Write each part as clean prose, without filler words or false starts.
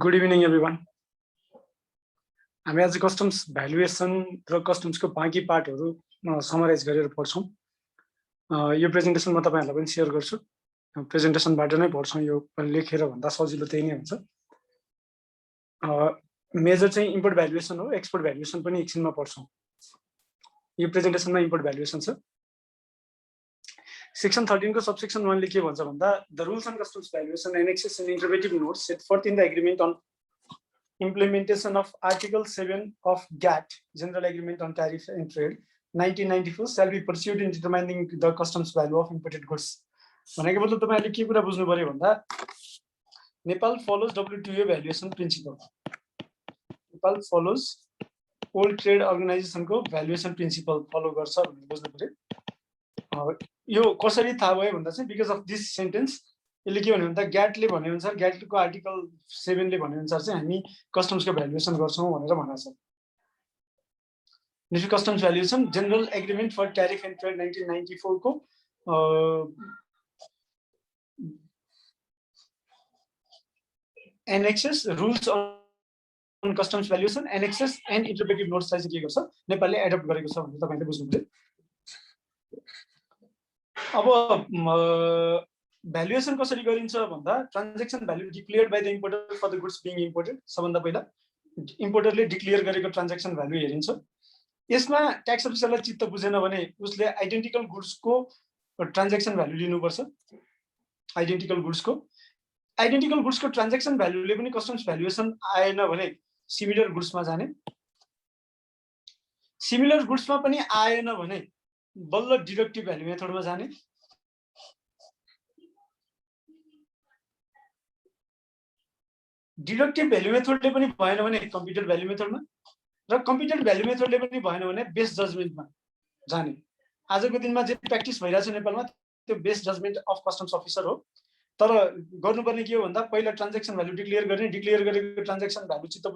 Good evening, everyone. हामी आज customs valuation र कस्टम्सको बाँकी पार्टहरु समराइज गरेर पढ्छौं। यो प्रेजेन्टेसन म तपाईहरुलाई पनि शेयर गर्छु। प्रेजेन्टेसनबाट नै पढ्छौं, यो लेखेर भन्दा सजिलो त्यही नै हुन्छ। मेजर चाहिँ इम्पोर्ट भ्यालुएसन हो, एक्सपोर्ट भ्यालुएसन पनि एकछिनमा पढ्छौं। यो प्रेजेन्टेसनमा इम्पोर्ट भ्यालुएसन छ। सेक्सन 13 को सबसेक्सन 1 ले के भन्छ भन्दा the rules and customs valuation annexes and interpretive notes set forth in the agreement on implementation of Article 7 of GATT, General Agreement on Tariff and Trade, 1994 shall be pursued in determining the customs value of imported goods. भनेको मतलब तपाईहरुले के कुरा बुझ्नु पर्यो भन्दा Nepal follows WTO valuation principle. Nepal follows World Trade Organization को valuation principle follow गर्छ भन्ने बुझ्नु पर्यो। यो कसरी थाहा भयो भन्दा चाहिँ because of this sentence यसले के भन्यो भन्दा ग्याट ले भने अनुसार ग्याट को आर्टिकल 7 ले भने अनुसार चाहिँ हामी कस्टम्स को भ्यालुएसन गर्छौं भनेर भनेको छ। National customs valuation general agreement for tariff and trade 1994 को annexes rules on customs valuation annexes and interpretive notes चाहिँ के गर्छ नेपालले एडप्ट गरेको छ भन्ने तपाईले बुझ्नुहुन्छ। अब भ्यालुएसन कसरी गरिन्छ भन्दा transaction value declared by the importer for the goods being imported. सबभन्दा पहिला इम्पोर्टरले डिक्लेयर गरेको ट्रान्ज्याक्सन भ्यालु हेरिन्छ। यसमा ट्याक्स अफिसरलाई चित्त बुझेन भने उसले आइडेन्टिकल गुड्सको ट्रान्ज्याक्सन भ्यालु लिनुपर्छ। आइडेन्टिकल गुड्सको ट्रान्ज्याक्सन भ्यालुले पनि कस्टम्स भ्यालुएसन आएन भने सिमिलर गुड्समा जाने। सिमिलर गुड्समा पनि आएन भने बल्ल डिडक्टिभ भ्यालु मेथडमा जाने। डिडक्टिभ भ्यालु मेथडले पनि भएन भने कम्प्युटेड भ्यालु मेथडमा र कम्प्युटेड भ्यालु मेथडले पनि भएन भने बेस्ट जजमेन्टमा जाने। आजको दिनमा जे प्र्याक्टिस भइरहेछ नेपालमा त्यो best judgement of customs officer हो। तर गर्नुपर्ने के हो भन्दा पहिला ट्रान्ज्याक्सन भ्यालु डिक्लेयर गर्ने, डिक्लेयर गरेको ट्रान्ज्याक्सन भ्यालु चित्त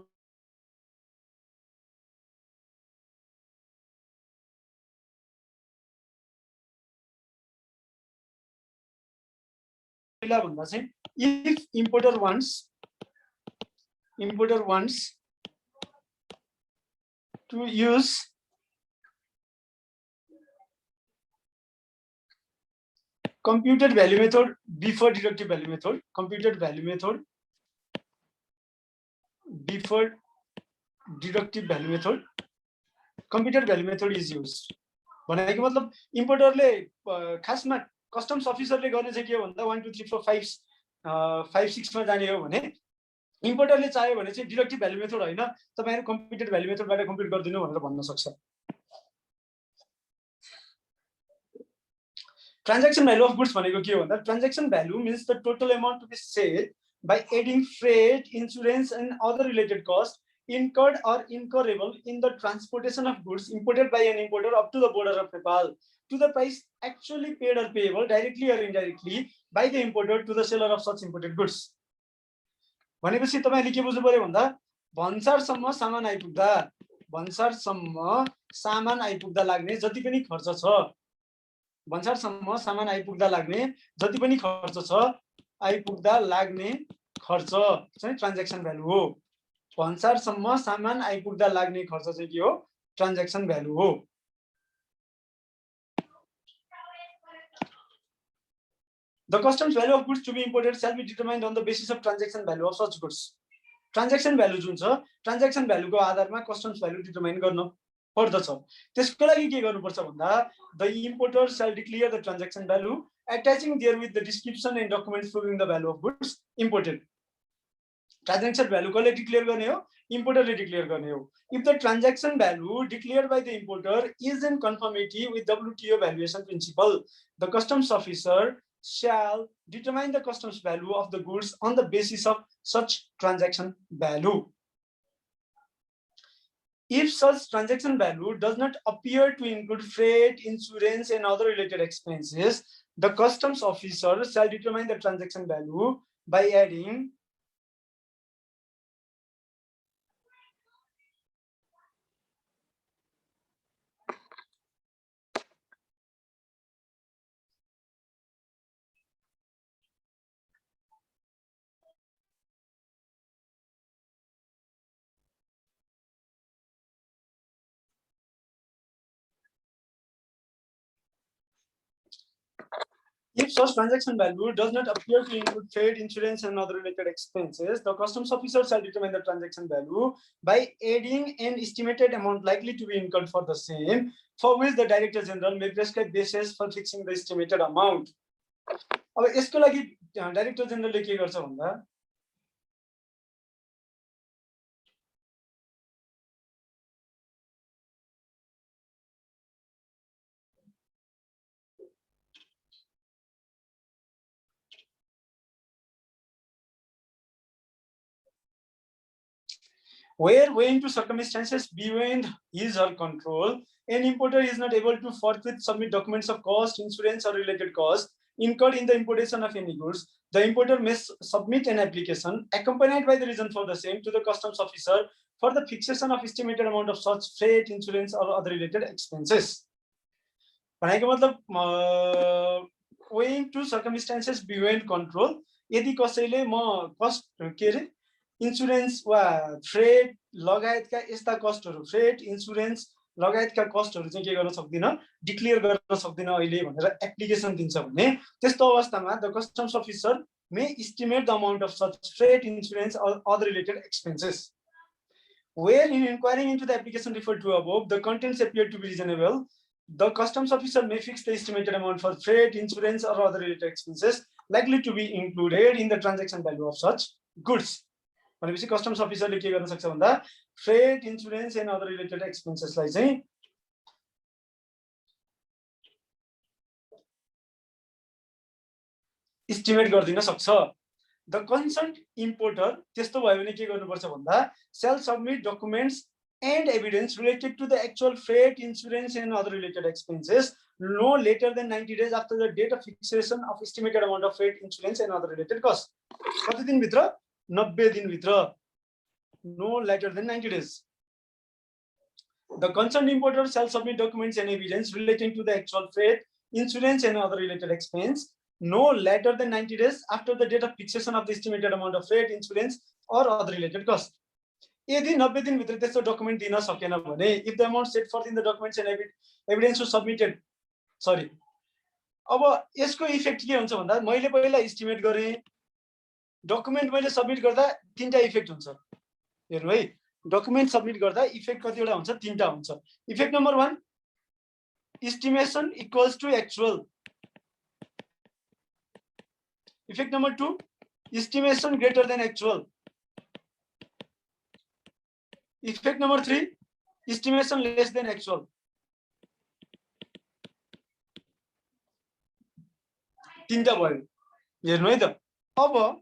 पहिला भन्दा चाहिँ if importer wants to use computed value method before deductive value method, computed value method before deductive value method, computed value method is used। भनेको मतलब इम्पोर्टरले खासमा कस्टम्स अफिसरले गर्ने चाहिँ के हो भन्दा 1 2 3 4 5 5 6 मा जाने हो भने इम्पोर्टरले चाह्यो भने चाहिँ डिडक्टिभ भ्यालु मेथड हैन तपाईहरु कम्प्युटेड भ्यालु मेथडबाट कम्प्युट गर्दिनु भनेर भन्न सक्छ। ट्रान्ज्याक्सन भ्यालु अफ गुड्स भनेको के हो भन्दा transaction value means the total amount to be said by adding freight, insurance and other related cost incurred or incurable in the transportation of goods imported by an importer up to the border of Nepal to the price actually paid or payable directly or indirectly by the importer to the seller of such imported goods। भनेपछि तपाईले के बुझ्नु पर्यो भन्दा भन्सारसम्म सामान आइपुग्दा लाग्ने जति पनि खर्च छ, भन्सारसम्म सामान आइपुग्दा लाग्ने जति पनि खर्च छ, आइपुग्दा लाग्ने खर्च चाहिँ ट्रान्ज्याक्सन भ्यालु हो। भन्सारसम्म सामान आइपुग्दा लाग्ने खर्च चाहिँ के हो ट्रान्ज्याक्सन भ्यालु हो। The customs value of goods to be imported shall be determined on the basis of transaction value of such goods। Transaction value जुन छ ट्रान्ज्याक्सन भ्यालुको आधारमा कस्टम्स भ्यालु डिटरमाइन गर्न पर्दछ। त्यसको लागि के गर्नुपर्छ भन्दा the importer shall declare the transaction value attaching therewith the description and documents proving the value of goods imported। Transaction value कसले डिक्लेयर गर्ने हो इम्पोर्टरले डिक्लेयर गर्ने हो। If the transaction value declared by the importer is in conformity with WTO valuation principle the customs officer shall determine the customs value of the goods on the basis of such transaction value। If such transaction value does not appear to include freight, insurance and other related expenses, the customs officer shall determine the transaction value by adding If such transaction value does not appear to include trade, insurance, and other related expenses, the customs officer shall determine the transaction value by adding an estimated amount likely to be incurred for the same, for which the Director General may prescribe basis for fixing the estimated amount. अब यसको लागि director जनरलले के गर्छ भन्दा where owing to circumstances beyond his or her control, an importer is not able to forthwith submit documents of cost, insurance, or related costs incurred in the importation of any goods, the importer may submit an application accompanied by the reason for the same to the customs officer for the fixation of estimated amount of such freight, insurance, or other related expenses. भनेको मतलब owing to circumstances beyond control, यदि कसैले म cost के रे insurance वा freight लगायतका यस्ता कस्टहरु फ्रेट इन्स्योरेन्स लगायतका कस्टहरु चाहिँ के गर्न सक्दिन डिक्लेयर गर्न सक्दिन अहिले भनेर एप्लिकेसन दिन्छ भने त्यस्तो अवस्थामा the customs officer may estimate the amount of such freight insurance or other related expenses. Where in inquiring into the application referred to above, the contents appear to be reasonable, the customs officer may fix the estimated amount for freight, insurance, or other related expenses likely to be included in the transaction value of such goods. भनेपछि customs अफिसरले के गर्न सक्छ भन्दा freight insurance and other related एक्सपेन्सेसलाई चाहिँ estimate गर्दिन सक्छ. द कन्सर्न्ड इम्पोर्टर त्यस्तो भयो भने के गर्नुपर्छ भन्दा shall submit documents and evidence related to the actual freight, insurance, and other related expenses no later than 90 days after the date of fixation of estimated amount of freight, insurance, and other related costs. कति दिन भित्र 90 दिन भित्र, no later than 90 days. The concerned importer shall submit documents and evidence relating to the actual freight, insurance, and other related expense no later than 90 days after the date of fixation of the estimated amount of freight, insurance, or other related costs. यदि 90 दिन भित्र त्यस्तो document दिन सकेन भने if the amount set forth in the documents and evidence was submitted sorry अब यसको effect के हुन्छ भन्दा मैले पहिला एस्टिमेट गरे डकुमेन्ट मैले सबमिट गर्दा तीनटा इफेक्ट हुन्छ हेर्नु है डकुमेन्ट सबमिट गर्दा इफेक्ट कतिवटा हुन्छ तीनटा हुन्छ effect number 1 estimation equals to actual effect number 2 estimation greater than actual Effect number 3, estimation less than actual. तीनटा भयो हेर्नु है त अब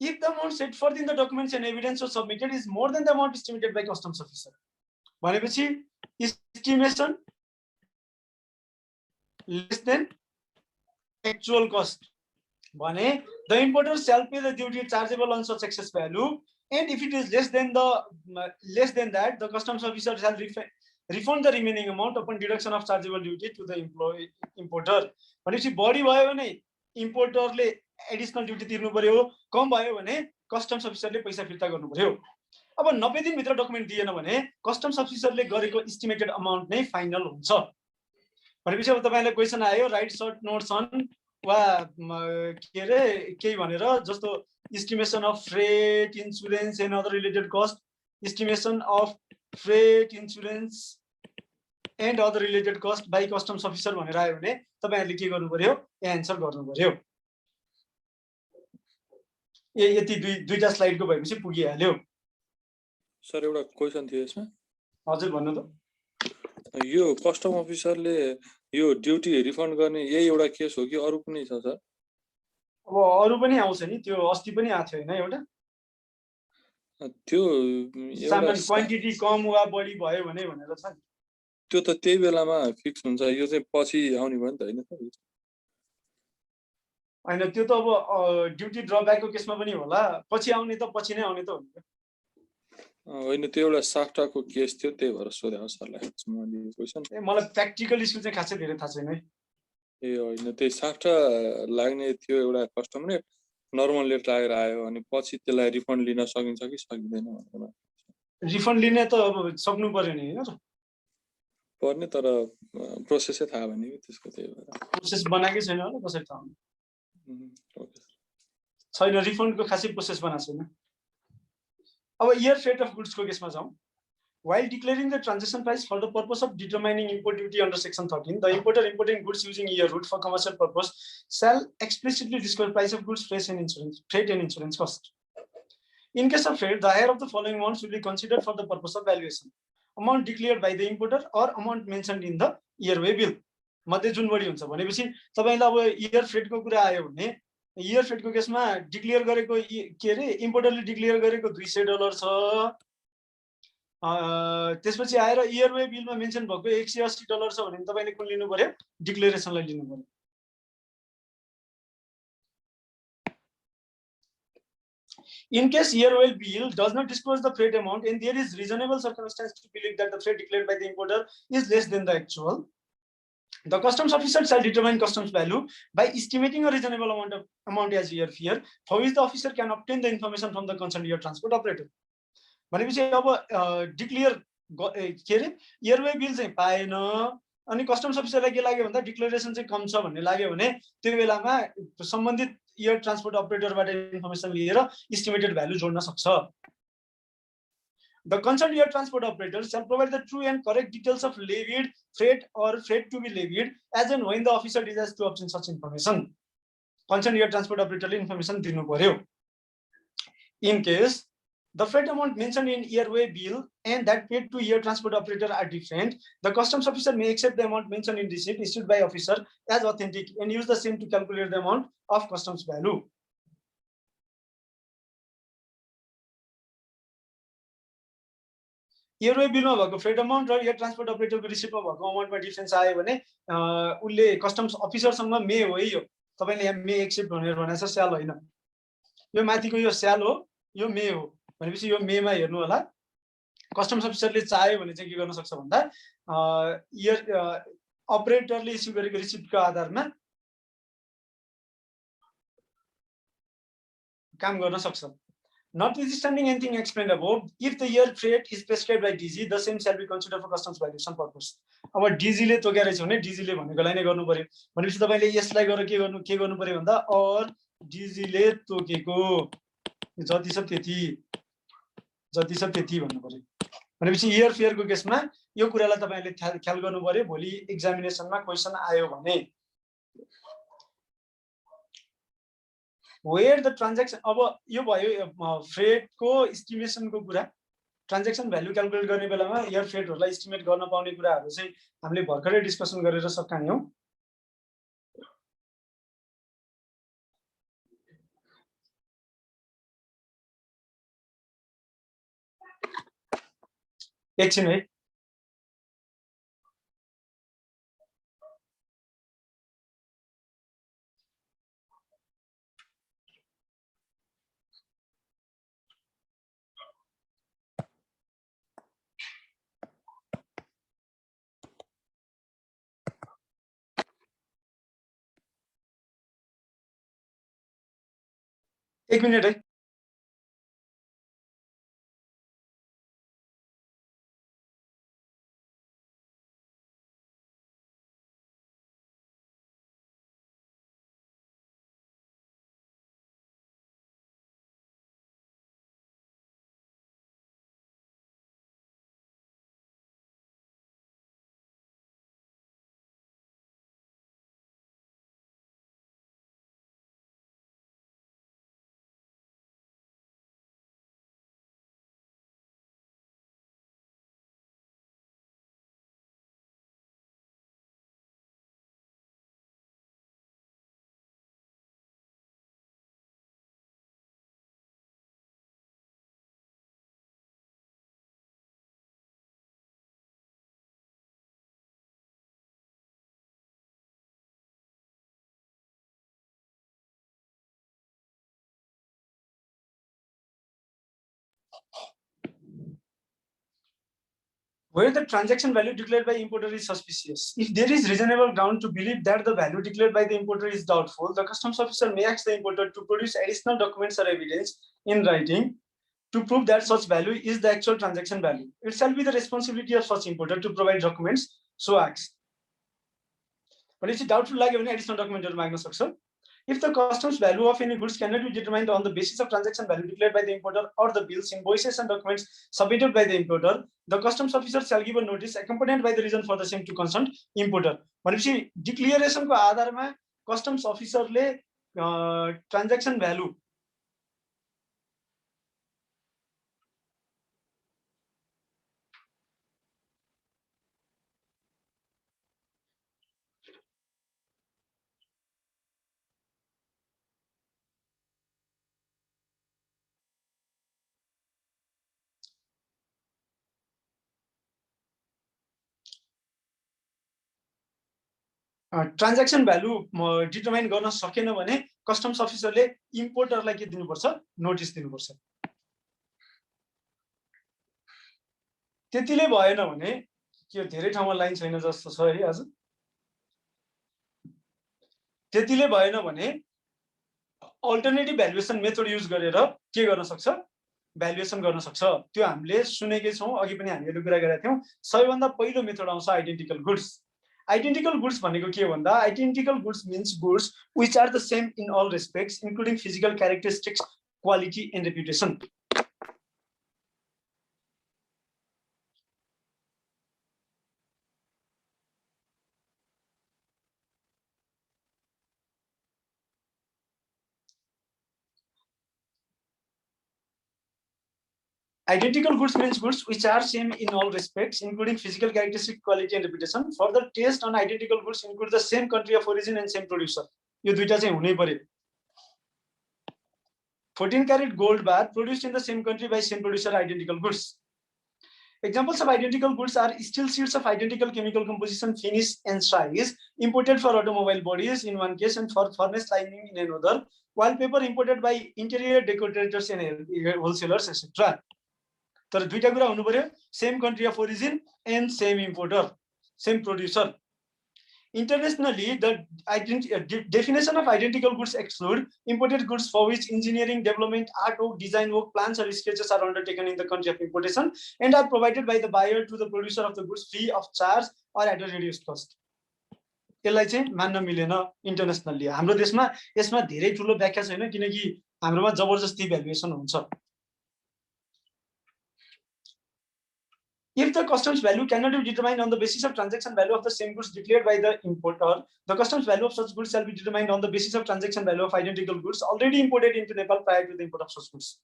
if the amount set forth in the documents and evidence was submitted is more than the amount estimated by customs officer भनेपछि estimation less than actual cost भने the importer shall pay the duty chargeable on such excess value. And if it is less than that, the customs officer shall refund the remaining amount upon deduction of chargeable duty to the importer. भनेपछि बढी भयो भने इम्पोर्टरले additional duty तिर्नु पर्यो कम भयो भने customs अफिसरले पैसा फिर्ता गर्नु पर्यो. अब 90 दिन भित्र डकुमेन्ट दिएन भने कस्टम्स अफिसरले गरेको एस्टिमेटेड अमाउन्ट नै फाइनल हुन्छ. भनेपछि अब तपाईलाई क्वेशन आयो राइट सर्ट नोट्स अन वा के रे केही भनेर जस्तो estimation of freight, insurance, and other related cost, estimation of freight, insurance, and other related cost by customs officer भनेर आयो भने तपाईहरुले के गर्नु पर्यो आन्सर गर्नु पर्यो. यति दुईटा स्लाइडको भएपछि पुगिहाल्यो. सर एउटा क्वेशन थियो यसमा. हजुर भन्नु त. यो कस्टम अफिसरले यो ड्युटी रिफन्ड गर्ने यही एउटा केस हो कि अरु कुनै छ सर? अब अरु पनि आउँछ नि त्यो अस्ति पनि आथ्यो हैन एउटा त्यो एउटा क्वान्टिटी कम वा बढी भयो भने भनेर छ नि त्यो त त्यही बेलामा फिक्स हुन्छ यो चाहिँ पछि आउने भयो नि त हैन त हैन त्यो त अब ड्युटी ड्रब्याकको केसमा पनि होला पछि आउने त पछि नै आउने त हो हैन त्यो एउटा साफ्टाको केस थियो त्यही भएर सोधे हो सरलाई मैले क्वेशन मलाई प्र्याक्टिकल इस्यु चाहिँ खासै धेरै थाहा छैन है ए हैन त्यही साफ्टा लाग्ने थियो एउटा कस्टमरले नर्मल लेट लागेर आयो अनि पछि त्यसलाई रिफन्ड लिन सकिन्छ कि सकिदैन भनेर रिफन्ड लिने त अब सक्नु पर्यो नि हैन पर्ने तर प्रोसेसै थाहा भएन कि त्यसको त्यही भएर प्रोसेस बनाएकै छैन होला कसरी थाहा हुन्छ ओके छैन रिफन्डको खासै प्रोसेस बनाएको छैन अब इयर फ्रेट अफ गुड्सको केसमा जाउँ while declaring the transaction price for the purpose of determining import duty under section 13 the importer importing goods using year route for commercial purpose shall explicitly disclose price of goods freight and insurance cost in case of freight the higher of the following amounts will be considered for the purpose of valuation amount declared by the importer or amount mentioned in the yearway bill मध्ये जुन बढी हुन्छ भनेपछि तपाईलाई अब year फ्रेटको कुरा आयो भने इयर फ्रेटको केसमा डिक्लेयर गरेको के रे इम्पोर्टरले डिक्लेयर गरेको $200 छ त्यसपछि आएर इयरवे बिलमा मेन्सन भएको $180 छ भने तपाईले कुन लिनु पर्यो डिक्लेरेसनलाई लिनु पर्यो In case yearway bill does not disclose the freight amount and there is reasonable circumstance to believe that the freight declared by the importer is less than the actual, the customs officer shall determine customs value by estimating a reasonable amount as year fare, for which the officer can obtain the information from the concerned year transport operator. भनेपछि अब declare के रे इयरवे bill चाहिँ पाएन अनि customs अफिसरलाई के लाग्यो भन्दा डिक्लेरेसन चाहिँ कम छ भन्ने लाग्यो भने त्यो बेलामा सम्बन्धित इयर ट्रान्सपोर्ट अपरेटरबाट इन्फर्मेसन लिएर एस्टिमेटेड भ्यालु जोड्न सक्छ The concerned year transport operator shall provide the true and correct details of levied freight or freight to be levied as and when the officer desires to obtain such information. Concerned year transport operator ले information दिनु पर्यो. In case the freight amount mentioned in yearway bill and that paid to year transport operator are different, the customs officer may accept the amount mentioned in receipt issued by officer as authentic and use the same to calculate the amount of customs value. इयरवे बिलमा भएको freight amount र air transport अपरेटरको रिसिप्टमा भएको अमाउन्टमा difference आयो भने उले customs अफिसरसँग मे हो है यो तपाईले यहाँ मे एक्सेप्ट भनेर भनेछ स्याल हैन यो माथिको यो स्याल हो यो मे हो भनेपछि यो मेमा हेर्नु होला कस्टम्स अफिसरले चाह्यो भने चाहिँ के गर्न सक्छ भन्दा इयर अपरेटरले इस्यु गरेको रिसिप्टको आधारमा काम गर्न सक्छ Notwithstanding anything explained above, if the year freight is prescribed by DG, the same shall be considered for customs valuation purpose. अब DG ले तोकेर छ भने DG ले भनेकोलाई नै गर्नु पर्यो भनेपछि तपाईले यसलाई गरेर के गर्नु पर्यो भन्दा और DG ले तोकेको जति छ त्यति भन्नु पर्यो भनेपछि इयर फेयरको केसमा यो कुरालाई तपाईले ख्याल गर्नु पर्यो भोलि एक्जामिनेसनमा क्वेशन आयो भने where the transaction अब यो भयो फ्रेट को एस्टिमेसन को कुरा ट्रान्ज्याक्सन भ्यालु क्याल्कुलेट गर्ने बेलामा इयर फ्रेटहरुलाई एस्टिमेट गर्न पाउने कुराहरु चाहिँ हामीले भर्खरै डिस्कसन गरेर सकायौं एकछिन है एक मिनेट है where the transaction value declared by importer is suspicious. If there is reasonable ground to believe that the value declared by the importer is doubtful, the customs officer may ask the importer to produce additional documents or evidence in writing to prove that such value is the actual transaction value. It shall be the responsibility of such importer to provide documents so asks भनेपछि doubtful लाग्यो भने additional डकुमेन्टहरु माग्न सक्छ. If the customs value of any goods cannot be determined on the basis of transaction value declared by the importer or the bills, invoices and documents submitted by the importer, the customs officer shall give a notice accompanied by the reason for the same to concerned importer. भनेपछि डिक्लेरेसनको आधारमा customs अफिसरले transaction value transaction value determine गर्न सकेन भने customs अफिसरले इम्पोर्टरलाई के दिनुपर्छ notice दिनुपर्छ. त्यतिले भएन भने के धेरै ठाउँमा लाइन छैन जस्तो छ है आज. त्यतिले भएन भने अल्टरनेटिभ भ्यालुएसन मेथड युज गरेर के गर्न सक्छ भ्यालुएसन गर्न सक्छ. त्यो हामीले सुनेकै छौं, अघि पनि हामीले कुरा गरेका थियौं. सबैभन्दा पहिलो मेथड आउँछ आइडेन्टिकल गुड्स. Identical goods भनेको के भन्दा identical goods means goods which are the same in all respects including physical characteristics, quality and reputation. Identical goods means goods which are same in all respects, including physical characteristic, quality and reputation. Further, test on identical goods include the same country of origin and same producer. यो दुईटा चाहिँ हुनै पर्यो. 14 karat gold bar produced in the same country by same producer, identical goods. Examples of identical goods are steel sheets of identical chemical composition, finish and size imported for automobile bodies in one case and for furnace lining in another. Wallpaper imported by interior decorators and wholesalers, etc. तर दुईटा कुरा हुनु पर्यो, same country of origin and same importer, same producer. Internationally, the definition of identical goods exclude imported goods for which engineering, development, artwork, design work, plans or sketches are undertaken in the country of importation and are provided by the buyer to the producer of the goods free of charge or at a reduced cost. यसलाई चाहिँ मान्न मिलेन internationally. हाम्रो देशमा यसमा धेरै ठुलो व्याख्या छैन किनकि हाम्रोमा जबरजस्ती भ्यालुएसन हुन्छ. If the customs value cannot be determined on the basis of transaction value of the same goods declared by the importer, the customs value of such goods shall be determined on the basis of transaction value of identical goods already imported into Nepal prior to the import of such goods.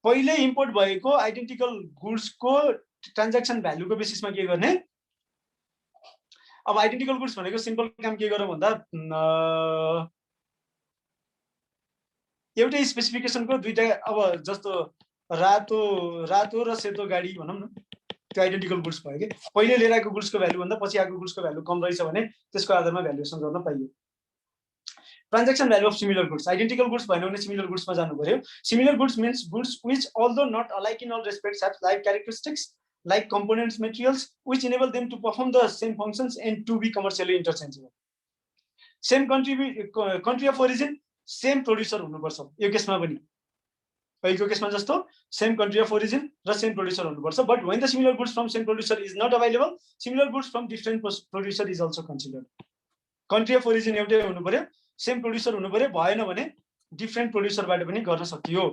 पहिले import भएको identical goods को transaction value को बेसिसमा के गर्ने. अब identical goods भनेको simple काम के गरौँ भन्दा एउटै स्पेसिफिकेसनको दुईटा, अब जस्तो रातो र सेतो गाडी भनौं न, त्यो आइडेन्टिकल गुड्स भयो के. पहिले लिएर आएको गुड्सको भ्यालु भन्दा पछि आएको गुड्सको भ्यालु कम रहेछ भने त्यसको आधारमा भ्यालुएसन गर्न पाइयो. Transaction value of similar goods. Identical goods भएन भने सिमिलर गुड्समा जानु पर्यो. Similar goods means goods which although not alike in all respects have like characteristics, like components, materials which enable them to perform the same functions and to be commercially interchangeable. Same country of origin, same producer हुनुपर्छ यो केसमा पनि. पहिलो केसमा जस्तो same country of origin र same producer हुनुपर्छ. But when the similar goods from same producer is not available, similar goods from different producer is also considered. Country of origin एउटै हुनु पर्यो, सेम प्रोड्युसर हुनु पर्यो, भएन भने डिफरेन्ट प्रोड्युसरबाट पनि गर्न सकियो.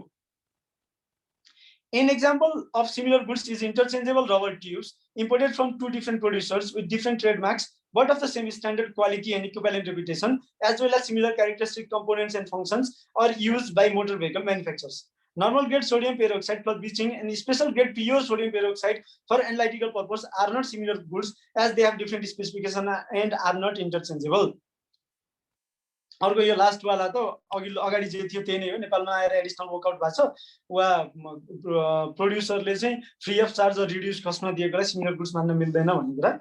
An example of similar goods is interchangeable rubber tubes imported from two different producers with different trademarks but of the same standard, quality and equivalent reputation, as well as similar characteristic components and functions are used by motor vehicle manufacturers. Normal grade sodium peroxide plus bleaching and special grade pure sodium peroxide for analytical purpose are not similar goods as they have different specification and are not interchangeable. अर्को यो last वाला त अगाडि जे थियो त्यही नै हो. नेपालमा आएर एडिसनल वर्कआउट भएको छ वा प्रोड्युसरले चाहिँ फ्री अफ चार्ज र रिड्युस कस्टमा दिएकोलाई सिमिलर गुड्स मान्न मिल्दैन भन्ने कुरा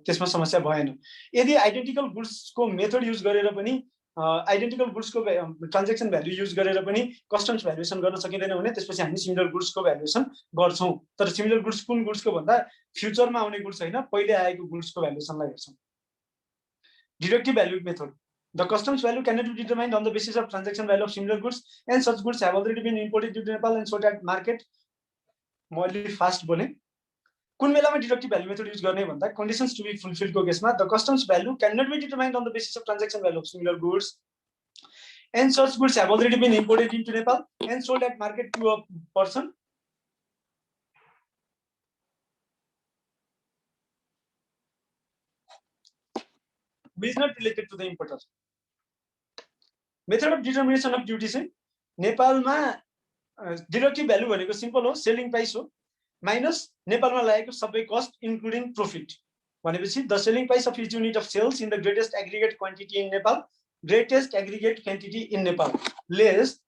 त्यसमा समस्या भएन. यदि आइडेन्टिकल गुड्सको मेथड युज गरेर पनि आइडेन्टिकल गुड्सको ट्रान्ज्याक्सन भ्यालु युज गरेर पनि कस्टम्स भ्यालुएसन गर्न सकिँदैन भने त्यसपछि हामी सिमिलर गुड्सको भ्यालुएसन गर्छौं. तर सिमिलर गुड्स कुन गुड्सको भन्दा फ्युचरमा आउने गुड्स हैन, पहिले आएको गुड्सको भ्यालुएसनलाई हेर्छौं. Deductive value method. The customs value cannot be determined on the basis of transaction value of similar goods, and such goods have already been imported into Nepal and sold at market. More fast bone. कुन बेलामा deductive value method use गर्ने भन्दा conditions to be fulfilled को केसमा the customs value can not be determined on the basis of transaction value of similar goods and such goods have already been imported into Nepal and sold at market to a person who is not related to the importer. Method of determination of duty चाहिँ नेपालमा deductive value भनेको simple हो selling price हो minus नेपालमा लागेको सबै cost including profit भनेपछि the selling price of each unit of sales in the greatest aggregate quantity in Nepal greatest aggregate quantity in Nepal less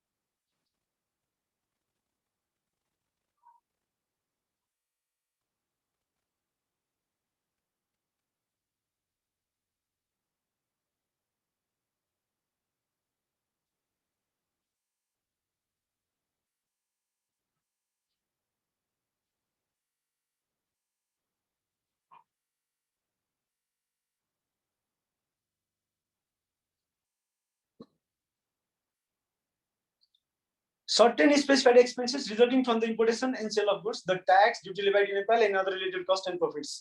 certain specified expenses resulting from the importation and sale of goods, the tax, duty levied in Nepal, and other related costs and profits.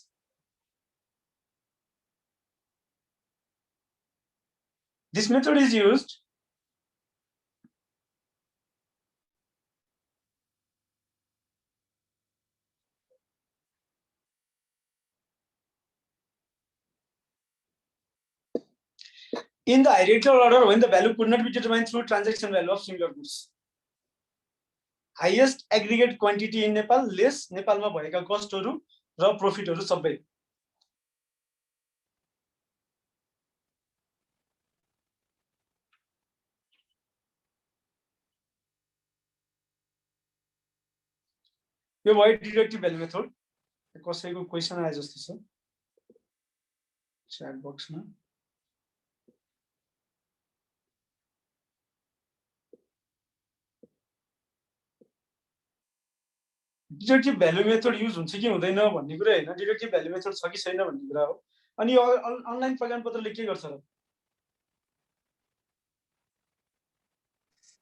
This method is used in the hierarchical order when the value could not be determined through transaction value of similar goods. Highest aggregate quantity in Nepal, less नेपालमा भएका कस्टहरु र प्रॉफिटहरु सबै. यो भयो deductive value method. कसैको question आए जस्तो छ च्याट बक्समा. डिडक्टिभ भ्यालु मेथड युज हुन्छ कि हुँदैन भन्ने कुरा हैन डिडक्टिभ भ्यालु मेथड छ कि छैन भन्ने कुरा हो. अनि अनलाइन प्रमाणपत्रले के गर्छ र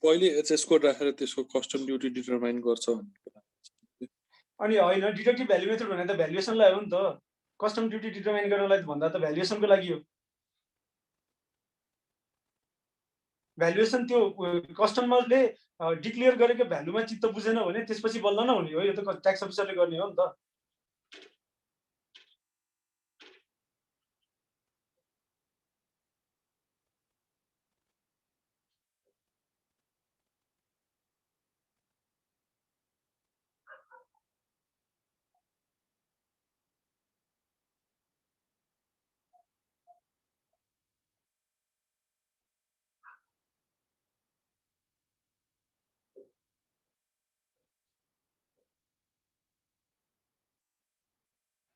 पहिले एचएस कोड राखेर त्यसको कस्टम ड्युटी डिटरमाइन गर्छ भन्ने कुरा. अनि हैन डिडक्टिभ भ्यालु मेथड भने त भ्यालुएसनलाई हो नि त कस्टम ड्युटी डिटरमाइन गर्नलाई भन्दा त भ्यालुएसनको लागि हो. भ्यालुएसन त्यो कस्टमरले डिक्लेयर गरेको भ्यालुमा चित्त बुझेन भने त्यसपछि बल्ल नहुने हो. यो त ट्याक्स अफिसरले गर्ने हो नि त.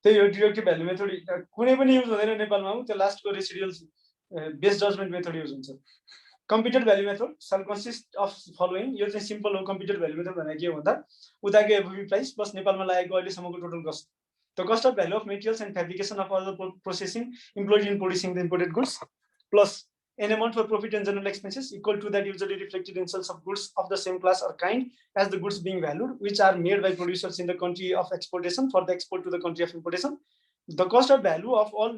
त्यही हो डिडक्टिभ भ्यालु मेथड कुनै पनि युज हुँदैन नेपालमा. त्यो लास्टको residual base judgment method use हुन्छ. Computed value method shall consist of following. यो चाहिँ सिम्पल हो. कम्प्युटेड भ्यालु मेथड भनेको के हो भन्दा उताको एफओबी प्राइस प्लस नेपालमा लागेको अहिलेसम्मको total cost the cost of value of materials and fabrication of other processing employed in producing the imported goods plus an amount for profit and general expenses equal to that usually reflected in sales of goods of the same class or kind as the goods being valued, which are made by producers in the country of exportation for the export to the country of importation. The cost of value of all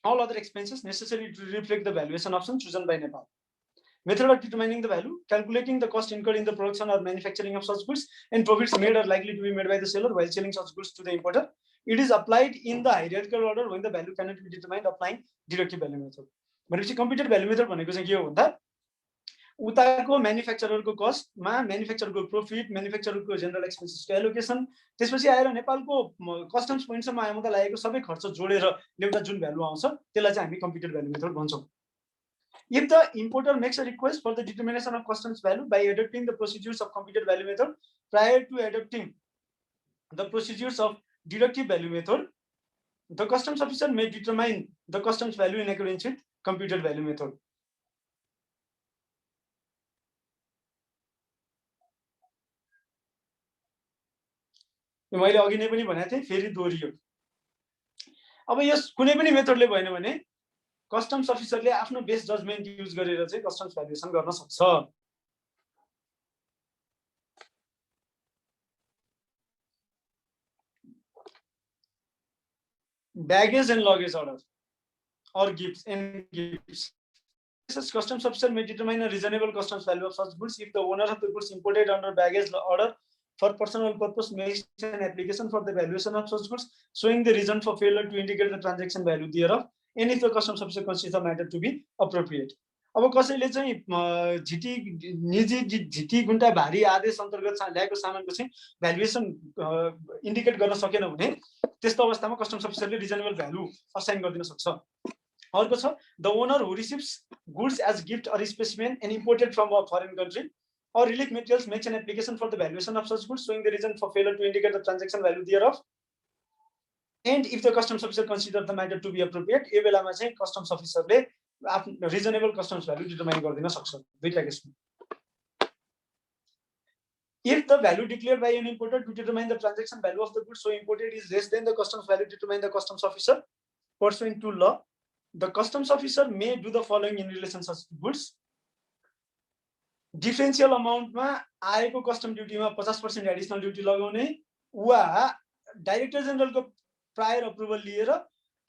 other expenses necessary to reflect the valuation option chosen by Nepal. Method of determining the value: calculating the cost incurred in the production or manufacturing of such goods and profits made or likely to be made by the seller while selling such goods to the importer. It is applied in the hierarchical order when the value cannot be determined applying deductive value method. भनेपछि computed value method भनेको चाहिँ के हो भन्दा उताको म्यानुफ्याक्चररको कस्टमा म्यानुफ्याक्चरको profit म्यानुफ्याक्चररको general एक्सपेन्सेसको allocation त्यसपछि आएर नेपालको कस्टम्स पोइन्टसम्म आउँदा लागेको सबै खर्च जोडेर एउटा जुन भ्यालु आउँछ त्यसलाई चाहिँ हामी कम्प्युटेड भ्यालु मेथड भन्छौं. If the importer makes a request for the determination of customs value by adopting the procedures of computed value method prior to adopting the procedures of deductive value method, the customs officer may determine the customs value in accordance with computed value method. मैले अघि नै पनि भनेको थिएँ फेरि दोहोरियो. अब यस कुनै पनि मेथडले भएन भने कस्टम्स अफिसरले आफ्नो बेस जजमेन्ट युज गरेर चाहिँ कस्टम्स भ्यालुएसन गर्न सक्छ. baggage and luggage order or gifts and gifts. Such customs officer may determine a reasonable customs value of such goods if the owner of the goods imported under baggage order for personal purpose makes an application for the valuation of such goods, showing the reason for failure to indicate the transaction value thereof, and if the customs officer considers the matter to be appropriate. अब कसैले चाहिँ झिटी निजी झिटी गुन्टा भारी आदेश अन्तर्गत ल्याएको सामानको चाहिँ भ्यालुएसन इन्डिकेट गर्न सकेन भने त्यस्तो अवस्थामा कस्टम्स अफिसरले रिजनेबल भ्यालु असाइन गरिदिन सक्छ। अर्को छ the owner who receives goods as gift or specimen and imported from a foreign country or relief materials makes an application for the valuation of such goods, showing the reason for failure to indicate the transaction value thereof, and if the customs officer considers the matter to be appropriate, यो बेलामा चाहिँ customs officer ले reasonable customs value determine गरिदिन सक्छ दुईटा केसमा। If the value declared by an importer to determine the transaction value of the goods so imported is less than the customs value determined by the customs officer pursuant to law, the customs officer may do the following in relation to such goods. Differential अमाउन्टमा आएको custom ड्युटीमा 50% additional duty लगाउने वा director जेनरलको prior approval लिएर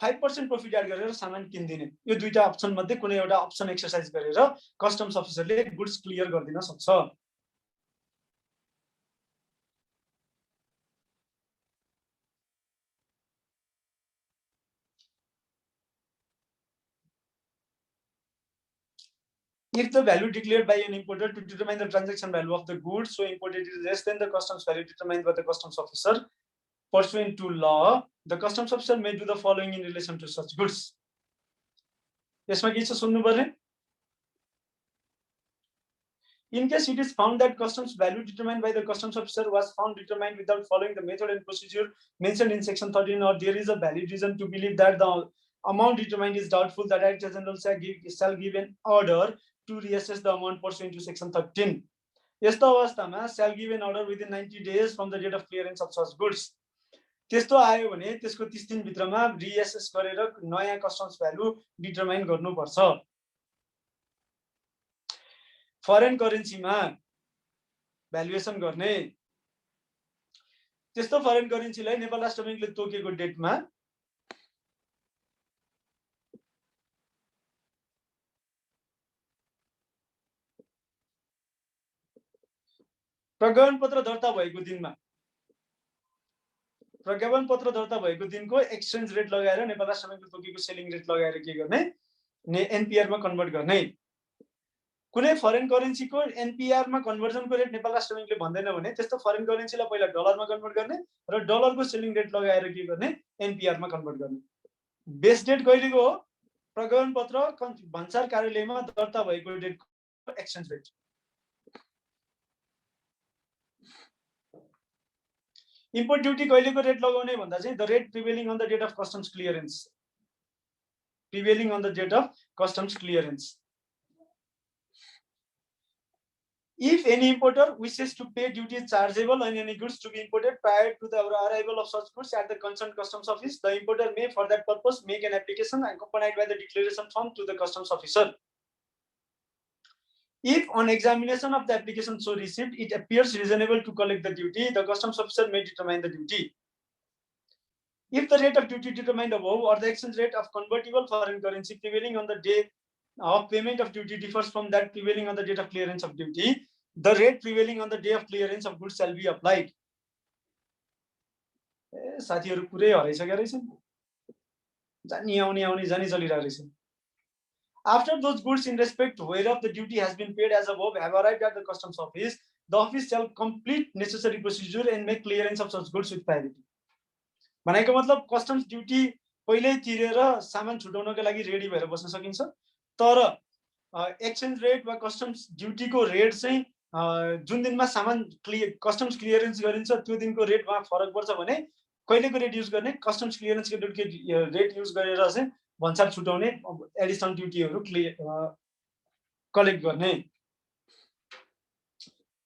5% profit add गरेर सामान किन्दिने, यो दुईटा अप्सन मध्ये कुनै एउटा अप्सन एक्सरसाइज गरेर कस्टम्स अफिसरले गुड्स क्लियर गरिदिन सक्छ। If the value declared by an importer to determine the transaction value of the goods so imported is less than the customs value determined by the customs officer pursuant to law, the customs officer may do the following in relation to such goods. यसमा के छ सुन्नु पर्ने? In case it is found that customs value determined by the customs officer was found determined without following the method and procedure mentioned in section 13, or there is a valid reason to believe that the amount determined is doubtful, the Director General shall give an order to reassess the amount pursuant to section 13. यस्तो अवस्थामा shall give an order within 90 days from the date of clearance of such goods. त्यस्तो आयो भने त्यसको 30 दिन भित्रमा रिएसेस गरेर नयाँ कस्टम्स भ्यालु डिटरमाइन गर्नुपर्छ। फरेन करेन्सीमा भ्यालुएसन गर्ने, त्यस्तो फरेन करेन्सीलाई नेपाल राष्ट्र बैंकले तोकेको डेटमा प्रज्ञापन पत्र दर्ता भएको दिनमा प्रज्ञापन पत्र दर्ता भएको दिनको एक्सचेन्ज रेट लगाएर नेपाल राष्ट्र बैंकले तोकेको सेलिङ रेट लगाएर के गर्ने, एनपीआर मा कन्भर्ट गर्ने। कुनै फरेन करेन्सीको एनपीआर मा कन्भर्जनको रेट नेपाल राष्ट्र बैंकले भन्दैन भने त्यस्तो फरेन करेन्सीलाई पहिला डलरमा कन्भर्ट गर्ने र डलरको सेलिङ रेट लगाएर के गर्ने, एनपीआर मा कन्भर्ट गर्ने। बेस डेट कहिलेको हो? प्रज्ञापन पत्र भन्सार कार्यालयमा दर्ता भएको डेटको एक्सचेन्ज रेट। इम्पोर्ट ड्युटी कहिलेको रेट लगाउने भन्दा चाहिँ the rate prevailing on the date of customs clearance, prevailing on the date of customs clearance. If any importer wishes to pay duty chargeable on any goods to be imported prior to the arrival of such goods at the concerned customs office, the importer may for that purpose make an application accompanied by the declaration form to the customs officer. If on examination of the application so received it appears reasonable to collect the duty, the customs officer may determine the duty. If the rate of duty determined above or the exchange rate of convertible foreign currency prevailing on the day of payment of duty differs from that prevailing on the date of clearance of duty, the rate prevailing on the day of clearance of goods shall be applied. साथीहरु पुरै हराइसकेका रहेछन्, जानी आउने आउने जानी चलिरहेको रहेछ। After those goods in respect whereof the duty has been paid as above have arrived at the customs office, the office shall complete necessary procedure and make clearance of such goods with priority. भनेको मतलब customs duty पहिल्यै तिरेर सामान छुटाउनका लागि ready भएर बस्न सकिन्छ, तर एक्सचेन्ज रेट वा कस्टम्स ड्युटीको रेट चाहिँ जुन दिनमा सामान कस्टम्स क्लियरेन्स गरिन्छ त्यो दिनको रेटमा फरक पर्छ भने कहिलेको रेट युज गर्ने, कस्टम्स क्लियरेन्सको रेट युज गरेर चाहिँ भन्सार छुटाउने एडिसनल ड्युटीहरु कलेक्ट गर्ने।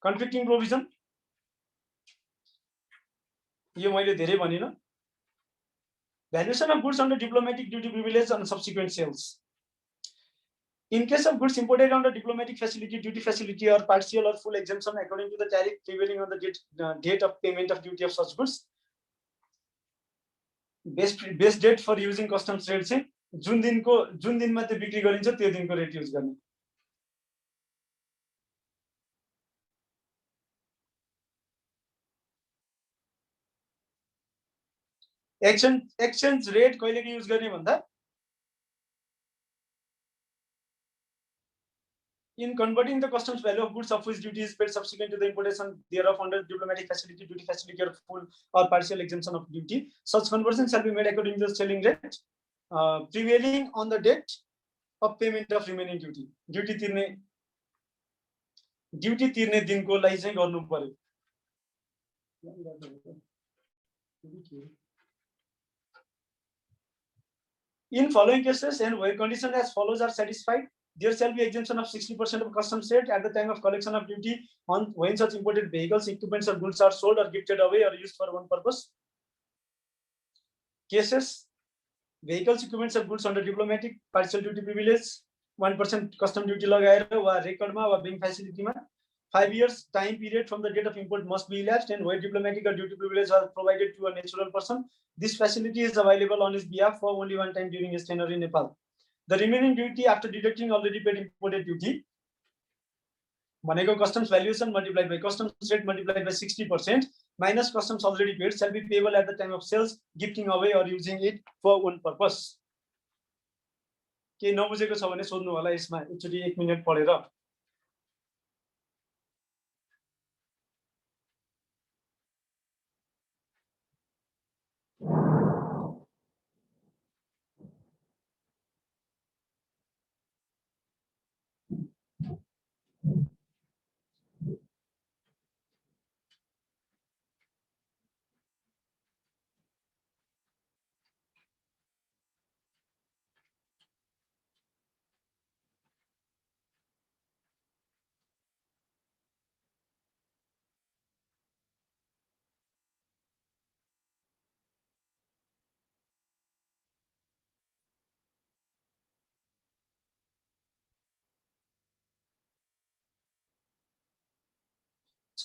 कन्फ्लिक्टिङ प्रोभिजन यो मैले धेरै भनिन। Valuation of goods under diplomatic duty privilege and subsequent sales. In case of goods imported under diplomatic facility, duty facility, or partial or full exemption according to the tariff prevailing on the date of payment of duty of such goods, best date for using customs rate चाहिँ जुन दिनमा त्यो बिक्री गरिन्छ त्यो दिनको rate use गर्ने। Exchange rate कहिलेको युज गर्ने भन्दा in converting the customs value of goods of which duty is paid subsequent to the importation thereof under diplomatic facility, duty facility, or full or partial exemption of duty, such conversion shall be made according to the selling rate prevailing on the date of payment of remaining duty. Duty तिर्ने दिनको लागि चाहिँ गर्नु पर्यो। In following cases and where conditions as follows are satisfied, there shall be exemption of 60% of customs rate at the time of collection of duty on when such imported vehicles, equipments, or goods are sold or gifted away or used for one purpose. Cases: vehicles, equipments, or goods under diplomatic partial duty privilege, 1% custom duty लगाएर वा रेकर्डमा वा bank facility मा 5 years time period from the date of import must be elapsed, and where diplomatic or duty privilege are provided to a natural person, this facility is available on his behalf for only one time during his tenure in Nepal. The remaining duty after deducting already paid imported duty, भनेको customs valuation multiplied by customs rate multiplied by 60% minus customs already paid, shall be payable at the time of sales, gifting away, or using it for one purpose. के नबुझेको छ भने सोध्नु होला यसमा एकचोटी 1 minute पढेर।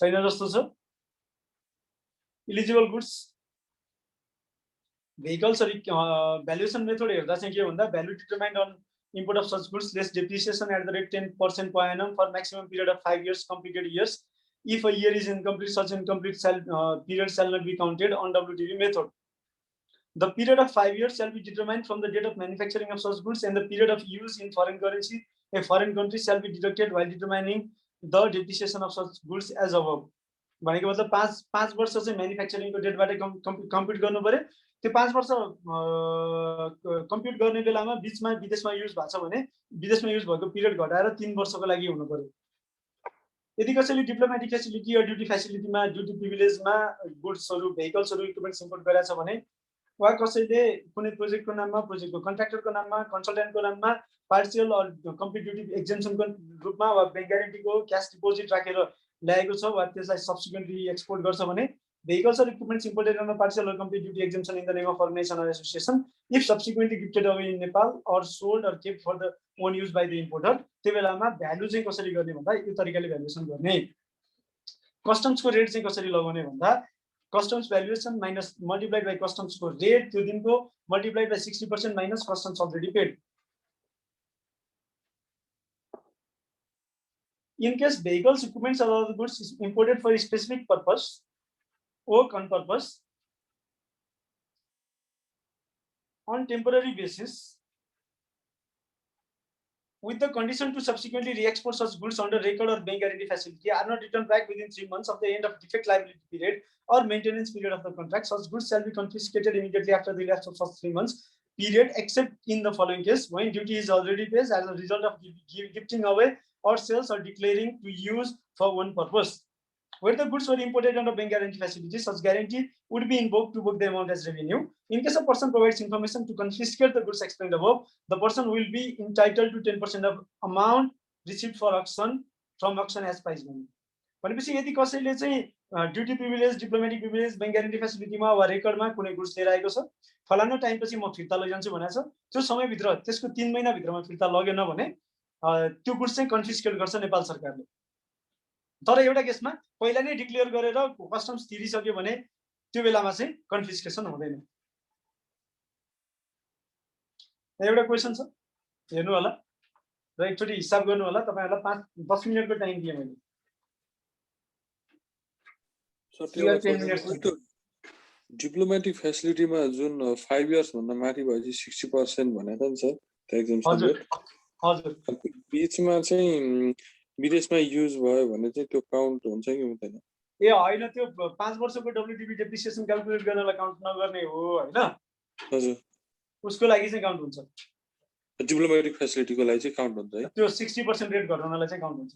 छैन जस्तो छ। Eligible goods vehicles or valuation method हेर्दा चाहिँ के भन्दा value determined on import of such goods less depreciation at the rate 10% per annum for maximum period of 5 years completed years. If a year is incomplete, such incomplete period shall not be counted on WTV method. The period of 5 years shall be determined from the date of manufacturing of such goods, and the period of use in foreign currency a foreign country shall be deducted while determining the depreciation of such goods as above. भनेको मतलब 5 वर्ष चाहिँ म्यानुफ्याक्चरिङको डेटबाट कम्प्युट गर्नु पर्यो। त्यो 5 वर्ष कम्प्युट गर्ने बेलामा बीचमा विदेशमा युज भएको छ भने विदेशमा युज भएको पिरियड घटाएर 3 वर्षको लागि हुनु पर्यो। यदि कसैले डिप्लोमेटिक फेसिलिटी या ड्युटी फेसिलिटीमा ड्युटी प्रिभिलेजमा गुड्सहरु भेहिकल्सहरु इक्विपमेन्ट्स इम्पोर्ट गरेछ भने वा कसैले कुनै प्रोजेक्टको नाममा प्रोजेक्टको कन्ट्र्याक्टरको नाममा कन्सल्टेन्टको नाममा पार्शियल अर कम्प्लिट ड्युटी एक्जेम्पसनको रूपमा वा बैंक ग्यारेन्टीको क्याश डिपोजिट राखेर ल्याएको छ वा त्यसलाई सब्सिक्वेन्टली एक्सपोर्ट गर्छ भने vehicles or equipments imported on a partial or complete duty exemption in the name of organization or association if subsequently gifted away in Nepal or sold or kept for the own use by the importer, त्यो बेलामा value चाहिँ कसरी गर्ने भन्दा यो तरिकाले valuation गर्ने। Customs को रेट चाहिँ कसरी लगाउने भन्दा customs valuation minus multiplied by customs को रेट त्यो दिनको multiplied by 60% minus customs already paid. In case vehicles, equipments, or other goods is imported for a specific purpose or on purpose on temporary basis with the condition to subsequently re-export such goods under record or bank guarantee facility are not returned back within 3 months of the end of defect liability period or maintenance period of the contract, such goods shall be confiscated immediately after the lapse of such 3 months period, except in the following case: when duty is already paid as a result of gifting away or sales or declaring to use for one purpose. Where the goods were imported under bank guarantee facility, such guarantee would be invoked to book the amount as revenue. In case a person provides information to confiscate the goods explained above, the person will be entitled to 10% of amount received for auction from auction as prize money. भनेपछि यदि कसैले चाहिँ duty privilege, diplomatic privilege, bank guarantee फेसिलिटीमा वा रेकर्डमा कुनै goods लिएर आएको छ, फलानो टाइम पछि म फिर्ता लैजान्छु भनेको छ, त्यो समयभित्र त्यसको 3 महिना भित्रमा फिर्ता लगेन भने त्यो गुड्स चाहिँ कन्फिस्केट गर्छ नेपाल सरकारले। तर एउटा केसमा पहिला नै डिक्लेयर गरेर कस्टम्स तिरिसक्यो भने त्यो बेलामा चाहिँ कन्फिस्केसन हुँदैन। एउटा क्वेसन छ हेर्नु होला र एकचोटि हिसाब गर्नु होला तपाईहरुलाई 5-10 मिनेटको टाइम दिए मैले डिप्लोमेटिक फेसिलिटीमा जुन 5 इयर्स भन्दा माथि भएपछि 60% भनेको नि सर त्यो एक्जम्पसन हजुर हजुर बीचमा चाहिँ विदेशमा युज भयो भने चाहिँ त्यो काउन्ट हुन्छ कि हुँदैन ए हैन त्यो 5 वर्षको डब्ल्युटिपी डेप्रिसिएसन क्याल्कुलेट गर्नलाई काउन्ट नगर्ने हो हैन हजुर उसको लागि चाहिँ काउन्ट हुन्छ डिप्लोमेटिक फेसिलिटीको लागि चाहिँ काउन्ट हुन्छ है त्यो 60% रेट घटाउनलाई चाहिँ काउन्ट हुन्छ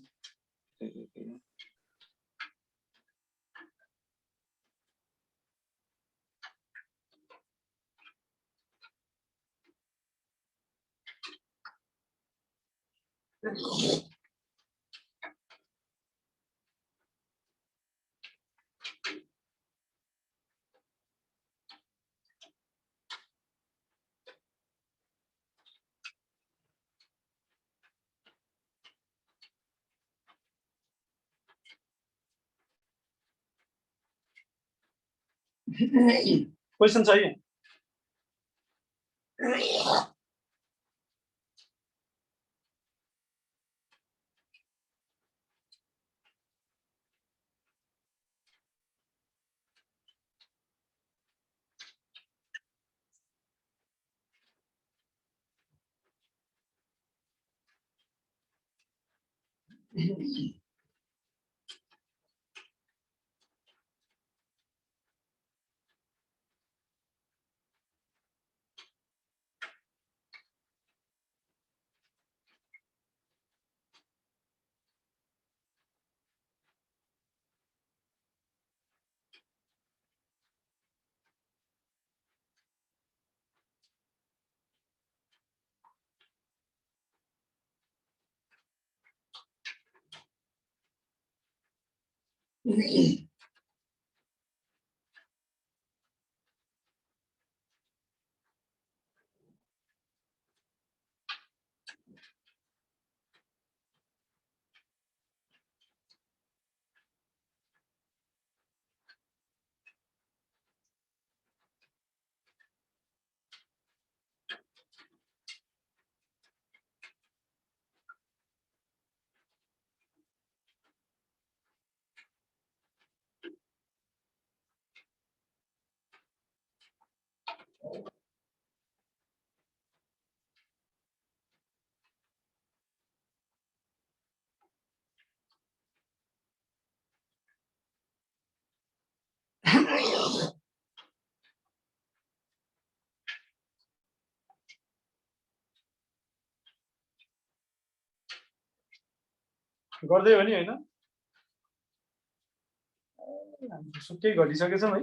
क्वेसन छ है गर्दै हो नि हैन सुकै घटिसकेछौँ है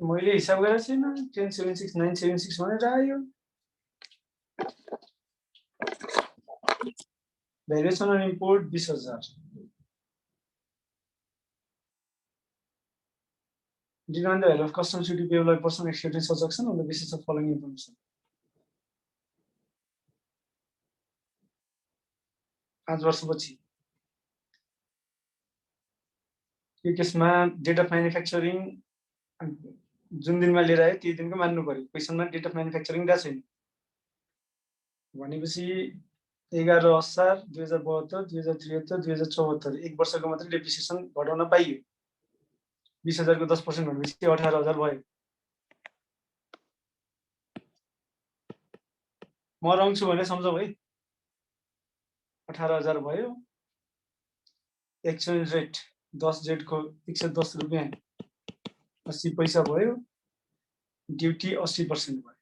मैले हिसाब गरेको छैन 1076976 भनेर आयो variation on import 20000 Determine the value of customs duty payable by person executing such action on the basis of following information. 5 वर्षपछि यो केसमा डेट अफ म्यानुफ्याक्चरिङ जुन दिनमा लिएर आयो त्यही दिनको मान्नु पर्यो क्वेसनमा डेट अफ म्यानुफ्याक्चरिङ दा छैन भनेपछि 11 असार 2072 2073 2074 एक वर्षको मात्रै डेप्रिसिएसन घटाउन पाइयो 20,000 को 10% भनेपछि 18,000 भयो म रङ छु भने सम्झौ है 18,000 भयो एक्सचेन्ज रेट 10 जेट को 110 रुपैयाँ 80 पैसा भयो ड्युटी 80% भयो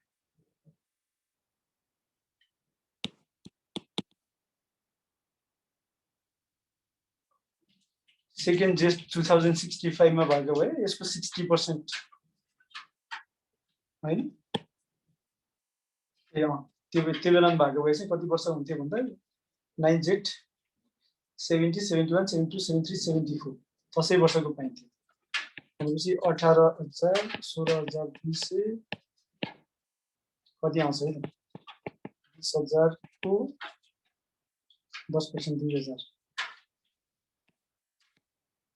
सेकेन्ड जेट 2065 मा भएको भए यसको 60% हैन ए त्यो बेलामा भएको भए चाहिँ कति वर्ष हुन्थ्यो भन्दा 9 जेट 70 71 72 73 74 10 वर्षको पाइन्थ्यो भनेपछि 18,000 16,200 कति आउँछ है 20,000 को 10% 2,000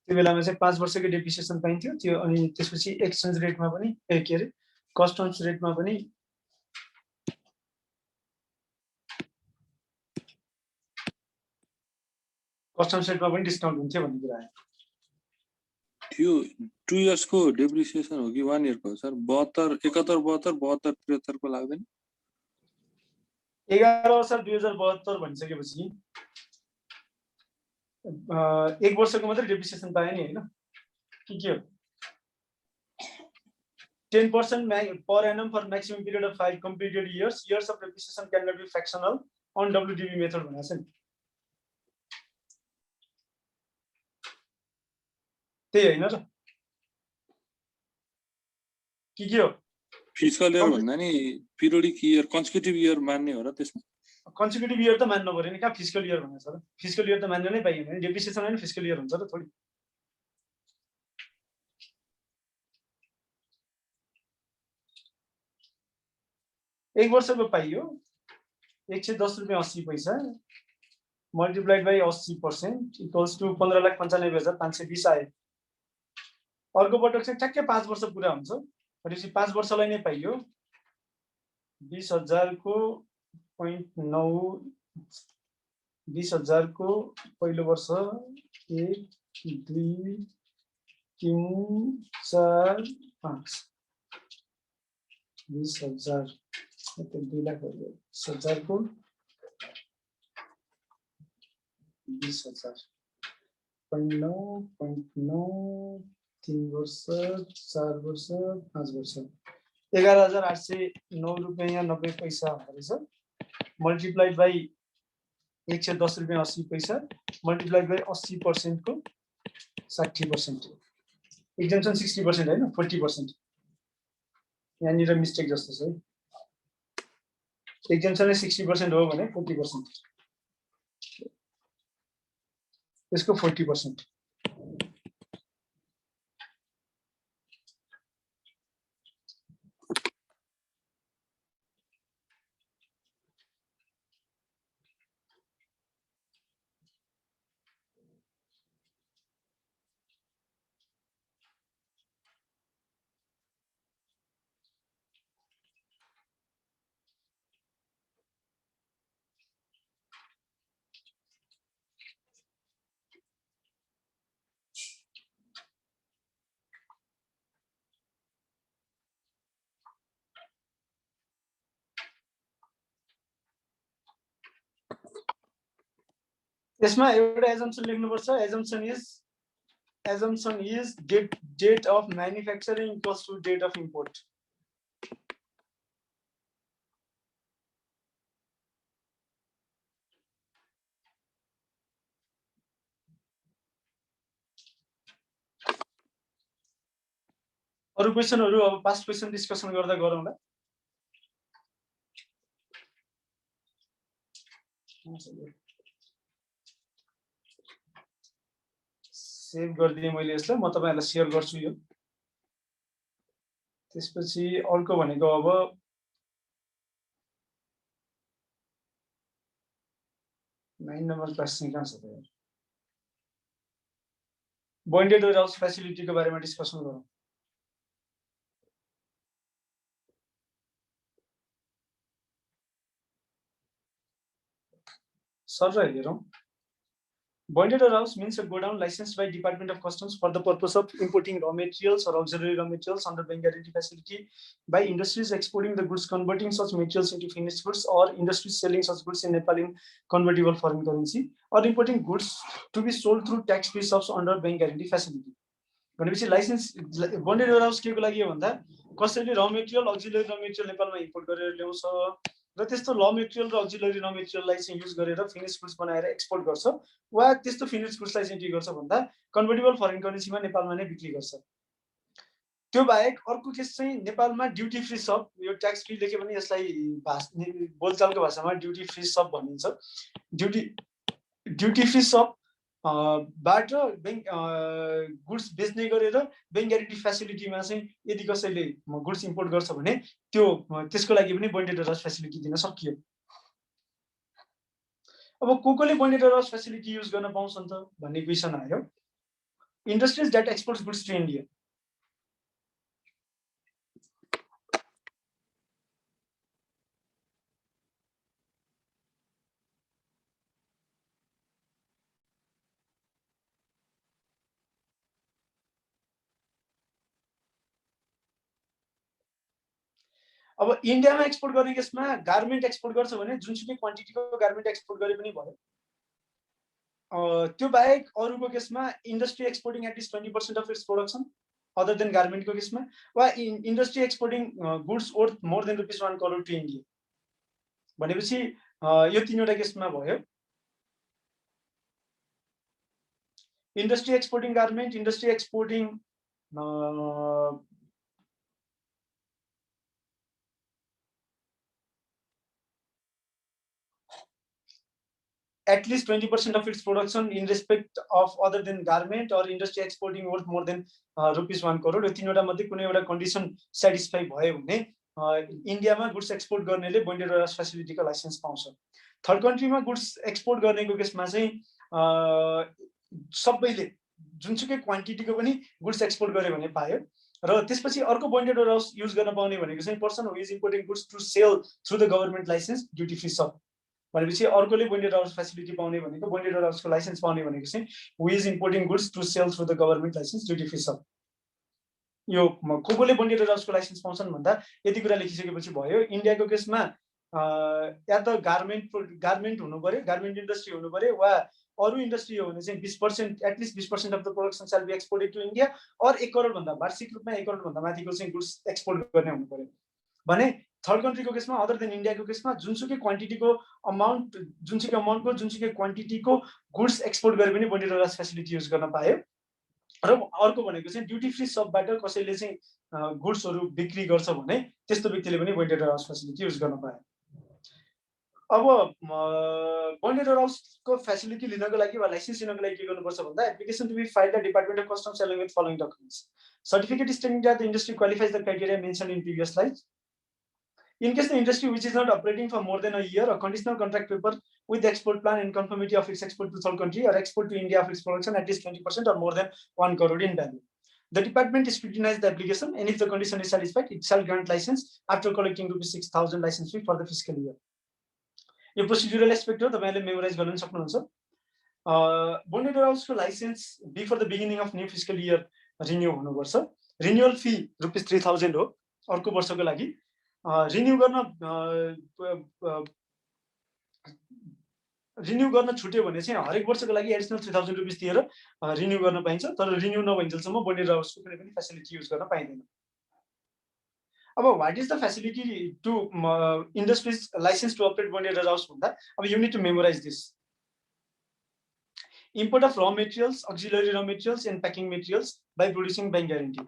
त्यो बेलामा चाहिँ 5 वर्षको डेप्रिसिएसन पाइन्थ्यो त्यो अनि त्यसपछि एक्सचेन्ज रेटमा पनि के अरे कस्टम्स रेटमा पनि कस्टम्स रेटमा पनि डिस्काउन्ट हुन्थ्यो भन्ने कुरा आयो त्यो 2 इयर्स को डेप्रिसिएसन हो कि 1 इयर को सर 72 71 72 72 73 को लाग्दैन 11 असार 2072 भनिसकेपछि एक वर्षको मात्रै डेप्रिसिएसन पाए नि हैन के हो 10% per annum for maximum period of 5 completed years of depreciation cannot be fractional on WDV method भनेको छ नि त्यही हैन र के हो फिस्कल इयर भन्दा नि पिरियोडिक इयर कन्सेक्युटिभ इयर मान्ने हो र त्यसमा कन्सेक्युटिभ इयर त मान्नु पर्यो नि कहाँ फिस्कल इयर भनेको छ र फिस्कल इयर त मान्न नै पाइएन नि डेप्रिसिएसन पनि फिस्कल इयर हुन्छ र थोडी एक वर्षको पाइयो 110 रुपैयाँ 80 पैसा मल्टिप्लाइड बाई 80% इक्वल्स टु 15,95,520 आयो अर्को पटक चाहिँ ठ्याक्कै 5 वर्ष पुरा हुन्छ भनेपछि 5 वर्षलाई नै पाइयो 20,000 को 0.9 20,000 को पहिलो वर्ष 1 2 3 4 5 20,000 2 लाख 20,000 को 20,000 0.9 3 वर्ष 4 वर्ष 5 वर्ष 11,809 रुपैयाँ 90 पैसा रहेछ मल्टिप्लाइड बाई 110 रुपैयाँ 80 पैसा मल्टिप्लाइड बाई 80% को 60% एक्जम्पसन 60% हैन 40% यहाँनिर मिस्टेक जस्तो छ है एक्जम्पसन 60% हो भने 40% यसको 40% यसमा एउटा assumption लेख्नुपर्छ assumption is date of manufacturing equals to date of import अरु क्वेशनहरु अब पास्ट क्वेशन डिस्कसन गर्दा गरौँला सेभ गरिदिएँ मैले यसलाई म तपाईहरुलाई शेयर गर्छु यो त्यसपछि अर्को भनेको अब नाइन नम्बर क्लास चाहिँ कहाँ छ त बोन्डेड वेयरहाउस फ्यासिलिटीको बारेमा डिस्कसन गरौँ सर हेरौँ Bonded warehouse means a godown licensed by Department of Customs for the purpose of importing raw materials or auxiliary raw materials under bank guarantee facility by industries exporting the goods, converting such materials into finished goods, or industries selling such goods in Nepal in convertible foreign currency, or importing goods to be sold through tax-free shops under bank guarantee facility. भनेपछि licence bonded warehouse के को लागि हो भन्दा कसैले र material अक्सिलरी र material नेपालमा इम्पोर्ट गरेर ल्याउँछ र त्यस्तो र मेटेरियल र अक्सिलरी र मेटेरियललाई चाहिँ युज गरेर फिनिश गुड्स बनाएर एक्सपोर्ट गर्छ वा त्यस्तो फिनिश गुड्सलाई चाहिँ के गर्छ भन्दा कन्भर्टेबल फरेन करेन्सीमा नेपालमा नै बिक्री गर्छ त्यो बाहेक अर्को केस चाहिँ नेपालमा ड्युटी फ्री सप यो ट्याक्स फ्री लेख्यो भने यसलाई बोलचालको भाषामा ड्युटी फ्री सप भनिन्छ ड्युटी फ्री सप बाट बैंक गुड्स बेच्ने गरेर बैंक ग्यारेन्टी फ्यासिलिटीमा चाहिँ यदि कसैले गुड्स इम्पोर्ट गर्छ भने त्यो त्यसको लागि पनि बन्डेड वेयरहाउस फ्यासिलिटी दिन सकियो अब कोले बन्डेड वेयरहाउस फ्यासिलिटी युज गर्न पाउँछन् त भन्ने क्वेशन आयो industries that exports goods to India अब इन्डियामा एक्सपोर्ट गर्ने केसमा गार्मेन्ट एक्सपोर्ट गर्छ भने जुनसुकै क्वान्टिटीको गार्मेन्ट एक्सपोर्ट गरे पनि भयो त्यो बाहेक अरूको केसमा industry exporting at least 20% of its production other than गार्मेन्टको केसमा वा industry exporting goods worth more than ₹1 crore to India भनेपछि यो तीनवटा केसमा भयो industry exporting garment industry exporting at least 20% of its production in respect of other than garment or industry exporting worth more than ₹1 crore यो तीनवटा मध्ये कुनै एउटा कन्डिसन सेटिस्फाई भयो भने इन्डियामा गुड्स एक्सपोर्ट गर्नेले बन्डेड वेयरहाउस फ्यासिलिटीको लाइसेन्स पाउँछ थर्ड कन्ट्रीमा गुड्स एक्सपोर्ट गर्नेको केसमा चाहिँ सबैले जुनसुकै क्वान्टिटीको पनि गुड्स एक्सपोर्ट गरे भने पायो र त्यसपछि अर्को बन्डेड वेयरहाउस युज गर्न पाउने भनेको चाहिँ person who is importing goods to sell through the government licence duty free shop भनेपछि अर्कोले बन्डेड वेयरहाउस फ्यासिलिटी पाउने भनेको बन्डेड वेयरहाउसको लाइसेन्स पाउने भनेको चाहिँ who is importing goods to sell through the government licence duty free shop यो कोले बन्डेड वेयरहाउसको लाइसेन्स पाउँछन् भन्दा यति कुरा लेखिसकेपछि भयो इन्डियाको केसमा या त गार्मेन्ट हुनु पर्यो गार्मेन्ट इन्डस्ट्री हुनु पर्यो वा अरू इन्डस्ट्री हो भने चाहिँ 20% at least 20% of the production shall be exported to India और 1 करोड भन्दा वार्षिक रूपमा 1 करोड भन्दा माथिको चाहिँ गुड्स एक्सपोर्ट गर्ने हुनु पर्यो भने थर्ड कन्ट्रीको केसमा अदर देन इन्डियाको केसमा जुनसुकै क्वान्टिटीको अमाउन्ट जुनसुकै अमाउन्टको जुनसुकै क्वान्टिटीको गुड्स एक्सपोर्ट गरे पनि बन्डेड वेयरहाउस फ्यासिलिटी युज गर्न पायो र अर्को भनेको चाहिँ ड्युटी फ्री सबबाट कसैले चाहिँ गुड्सहरू बिक्री गर्छ भने त्यस्तो व्यक्तिले पनि बन्डेड वेयरहाउस फ्यासिलिटी युज गर्न पायो अब बन्डेड वेयरहाउसको फ्यासिलिटी लिनको लागि वा लाइसेन्स लिनको लागि के गर्नुपर्छ भन्दा application to be filed at department of customs along with following documents certificate stating that the industry qualifies the criteria mentioned in previous slides. In case the industry which is not operating for more than a year, a conditional contract paper with the export plan and conformity of its export to third country or export to India of its production at least 20% or more than 1 crore in value. The department scrutinizes the application and if the condition is satisfied, it shall grant license after collecting ₹6,000 license fee for the fiscal year. यो procedural aspect हो तपाईहरुले memorise गर्न सक्नुहुन्छ bonded वेयरहाउसको licence before the beginning of new fiscal year renew हुनुपर्छ renewal fee ₹3000 हो अर्को वर्षको लागि रिन्यू गर्न छुट्यो भने चाहिँ हरेक वर्षको लागि एडिसनल ₹3000 दिएर रिन्यू गर्न पाइन्छ तर रिन्यू नभइन्जेलसम्म बन्डेड वेयरहाउसको कुनै पनि फ्यासिलिटी युज गर्न पाइँदैन अब what is the facility to industries license to operate bonded warehouse भन्दा अब you need to memorize this import of raw materials auxiliary raw materials and packing materials by producing bank guarantee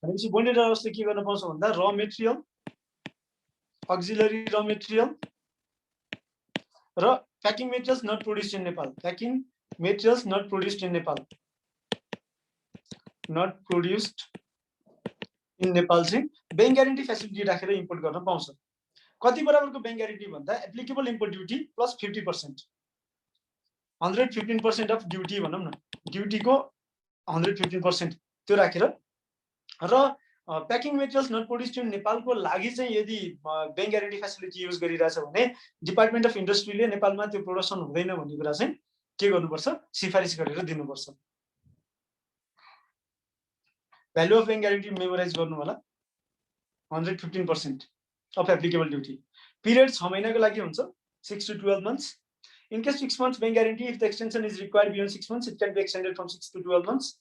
भनेपछि bonded वेयरहाउसले के गर्न पाउँछ भन्दा raw material auxiliary raw material र packing materials not produced in Nepal packing materials not produced in Nepal चाहिँ bank guarantee facility राखेर import गर्न पाउँछ कति बराबरको बैंक ग्यारेन्टी भन्दा applicable import duty plus 50% 115% of duty भनौं न ड्युटीको 115% त्यो राखेर र packing materials not produced in नेपालको लागि चाहिँ यदि बैंक ग्यारेन्टी फेसिलिटी युज गरिरहेछ भने डिपार्टमेन्ट अफ इन्डस्ट्रीले नेपालमा त्यो प्रोडक्सन हुँदैन भन्ने कुरा चाहिँ के गर्नुपर्छ, सिफारिस गरेर दिनुपर्छ। Value of bank guarantee memorize गर्नु होला। 115% अफ एप्लिकेबल ड्युटी। पिरियड 6 महिनाको लागि हुन्छ, 6 to 12 months. In case 6 months bank guarantee, if the extension is required beyond 6 months, it can be extended from 6 to 12 months.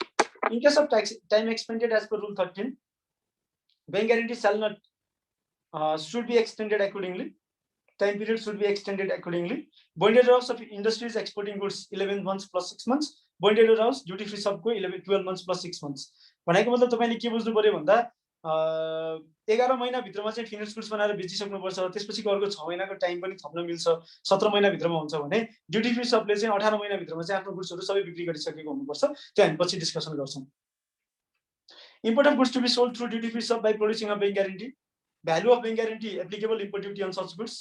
In case of time expended as per Rule 13, bank guarantee shall not should be extended accordingly. Time period should be extended accordingly. Bonded warehouse of industries exporting goods 11 months plus 6 months. Bonded warehouse duty free sub को 12 months plus 6 months. भनेको मतलब तपाईले के बुझ्नु पर्यो भन्दा 11 महिना भित्रमा चाहिँ फिनिश गुड्स बनाएर बेचिसक्नुपर्छ, त्यसपछि अर्को 6 महिनाको टाइम पनि थप्न मिल्छ, 17 महिना भित्रमा हुन्छ भने ड्युटी फ्री सबले चाहिँ 18 महिना भित्रमा चाहिँ आफ्नो गुड्सहरु सबै बिक्री गरिसकेको हुनुपर्छ। त्यो हामी पछि डिस्कसन गर्छौं। Import of goods to be sold through duty free sub by producing a bank guarantee. Value of bank guarantee applicable import duty on such goods.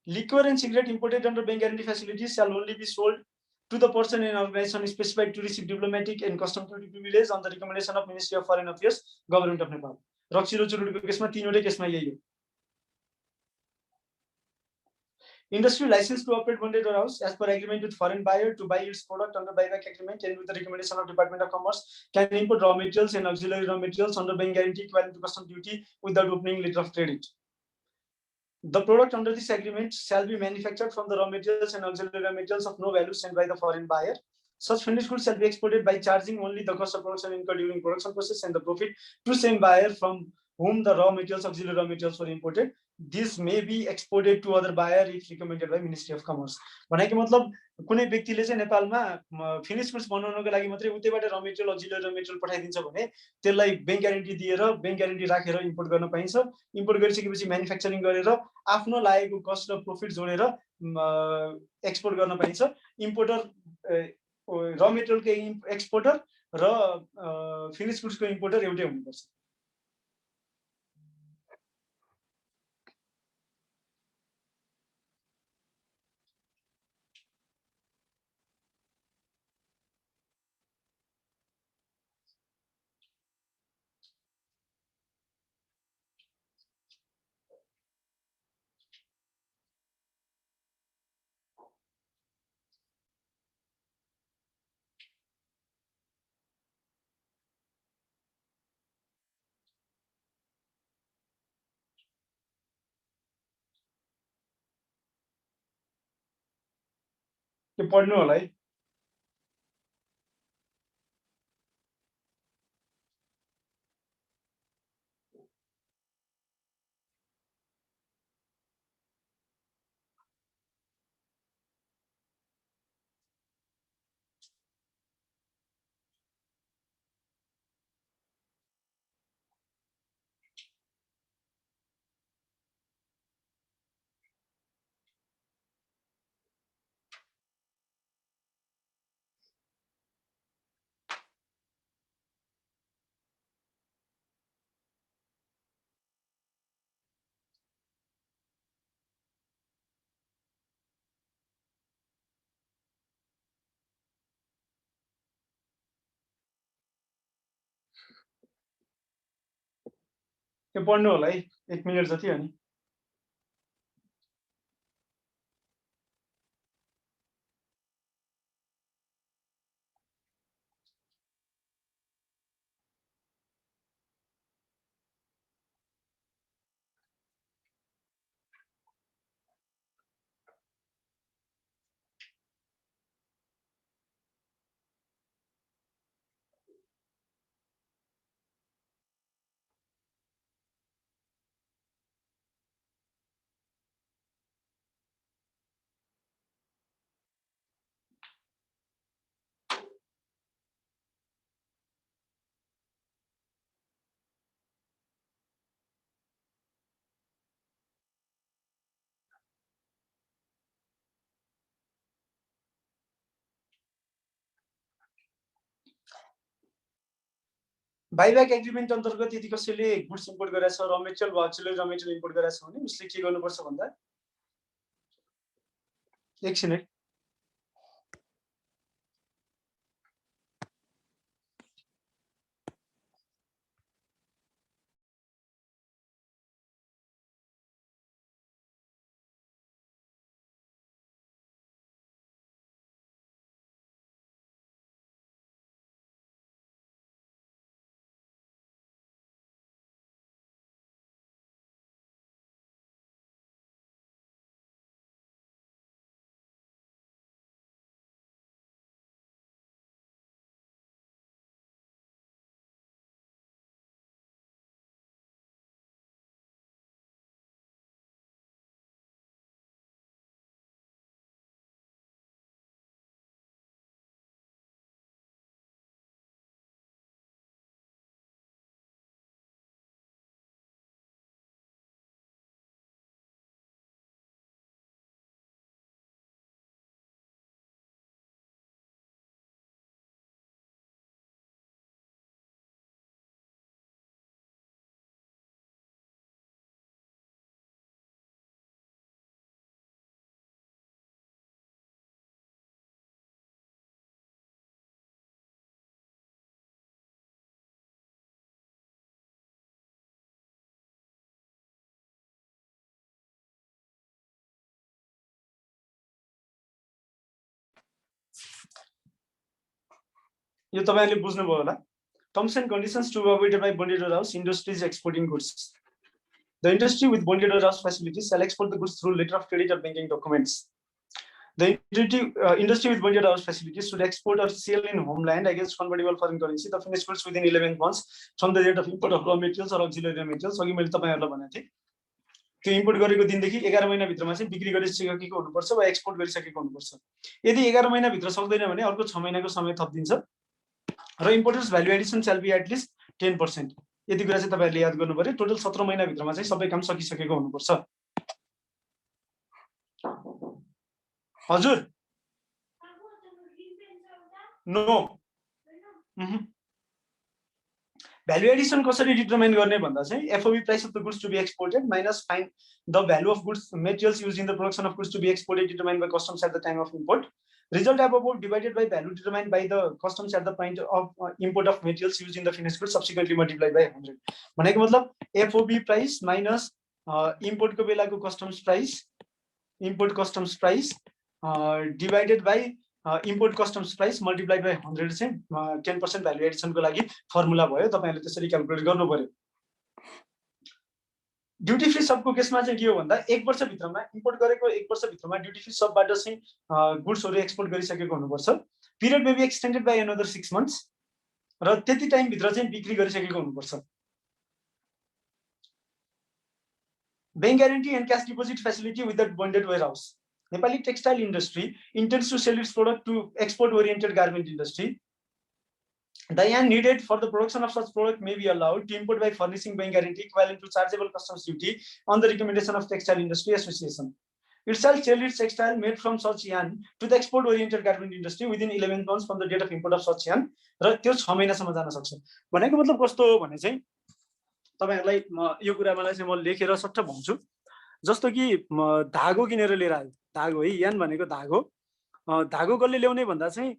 Liquor and cigarette imported under bank guarantee facilities shall only be sold to the person and organization specified to receive diplomatic and customary privilege on the recommendation of Ministry of Foreign Affairs, Government of Nepal. रक्सी र चुरुटको केसमा तीनवटै केसमा यही हो। Industry license to operate bonded warehouse as per agreement with foreign buyer to buy its product under buyback agreement and with the recommendation of Department of Commerce can import raw materials and auxiliary raw materials under bank guarantee equivalent to custom duty without opening letter of credit. The product under this agreement shall be manufactured from the raw materials and auxiliary raw materials of no value sent by the foreign buyer. Such finished goods shall be exported by charging only the cost of production incurred during production process and the profit to same buyer from whom the raw materials, auxiliary raw materials were imported. This may be exported to other buyer if recommended by Ministry of Commerce. भनेको मतलब कुनै व्यक्तिले चाहिँ नेपालमा finish goods बनाउनको लागि मात्रै उतैबाट र मेटेरियल auxiliary र मेटेरियल पठाइदिन्छ भने त्यसलाई बैंक ग्यारेन्टी दिएर बैंक ग्यारेन्टी राखेर इम्पोर्ट गर्न पाइन्छ। इम्पोर्ट गरिसकेपछि म्यानुफ्याक्चरिङ गरेर आफ्नो लागेको कस्ट र प्रॉफिट जोडेर एक्सपोर्ट गर्न पाइन्छ। इम्पोर्टर र मेटेरियलको एक्सपोर्टर र फिनिश गुड्सको इम्पोर्टर एउटै हुनुपर्छ। त्यो पढ्नु होला है। त्यो पढ्नु होला है, 1 मिनेट जति हो नि। बाइब्याक एग्रीमेन्ट अन्तर्गत यदि कसैले गुड्स इम्पोर्ट गरेछ, र मेटेरियल वा auxiliary र मेटेरियल इम्पोर्ट गरेछ भने उसले के गर्नुपर्छ भन्दा एकछिन है। यो तपाईहरुले बुझ्नुभयो होला terms and conditions to be avoided by bonded warehouse industries exporting goods. The industry with bonded warehouse facilities shall export the goods through letter of credit or banking documents. The industry with bonded warehouse facilities should export or sell in homeland against convertible foreign currency the finished goods within 11 months from the date of import of raw materials or auxiliary raw materials. अघि मैले तपाईहरुलाई भनेको थिएँ त्यो import गरेको दिनदेखि 11 महिना भित्रमा चाहिँ बिक्री गरिसकेको हुनुपर्छ वा एक्सपोर्ट गरिसकेको हुनुपर्छ। यदि 11 महिना भित्र सक्दैन भने अर्को 6 महिनाको समय थप दिन्छ र importers value addition shall be at least 10%। यति कुरा चाहिँ तपाईहरुले याद गर्नु पर्यो। टोटल 17 महिना भित्रमा चाहिँ सबै काम सकिसकेको हुनुपर्छ। हजुर नो भ्यालु एडिसन कसरी डिटरमाइन गर्ने भन्दा चाहिँ FOB price of the goods to be exported minus fine the value of goods materials used in the production of goods to be exported determine by customs at the time of import result above divided by value determine by the customs at the point of import of materials used in the finished goods subsequently multiply by 100 भनेको मतलब FOB price minus इम्पोर्टको बेलाको customs price import customs price divided by import customs price multiply by 100 चाहिँ 10% value एडिसनको लागि formula भयो। तपाईहरुले त्यसरी calculate गर्नु पर्यो। ड्युटी फ्री सबको केसमा चाहिँ के हो भन्दा 1 वर्ष भित्रमा इम्पोर्ट गरेको 1 वर्ष भित्रमा ड्युटी फ्री सबबाट चाहिँ गुड्सहरु एक्सपोर्ट गरिसकेको हुनुपर्छ। Period may be extended by another 6 months र त्यति टाइम भित्र चाहिँ बिक्री गरिसकेको हुनुपर्छ। Bank guarantee and cash deposit facility with the bonded warehouse Nepali textile industry intends to sell its product to export-oriented garment industry. The yen needed for the production of such product may be allowed to import by furnishing bank guarantee equivalent to chargeable customs duty on the recommendation of Textile Industry Association. It shall sell its textile made from such yen to the export-oriented garment industry within 11 months from the date of import of such yen. र त्यो 6 महिनासम्म जान सक्छ। भनेको मतलब कस्तो हो भने चाहिँ तपाईहरुलाई यो कुरा मलाई चाहिँ म लेखेर सट्ट भन्छु। जस्तो कि धागो किनेर लिएर आयो, धागो है, यान भनेको धागो, धागो कसले ल्याउने भन्दा चाहिँ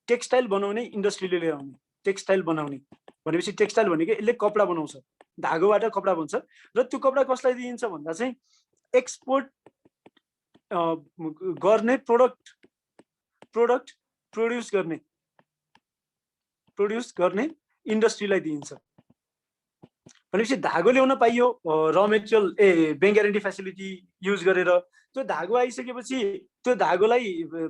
टेक्सटाइल बनाउने इन्डस्ट्रीले लिएर आउने। टेक्सटाइल बनाउने भनेपछि टेक्सटाइल भनेको यसले कपडा बनाउँछ, धागोबाट कपडा बन्छ र त्यो कपडा कसलाई दिइन्छ भन्दा चाहिँ एक्सपोर्ट गर्ने प्रोडक्ट प्रोड्युस गर्ने इन्डस्ट्रीलाई दिइन्छ। भनेपछि धागो ल्याउन पाइयो र material bank guarantee facility use गरेर। त्यो धागो आइसकेपछि त्यो धागोलाई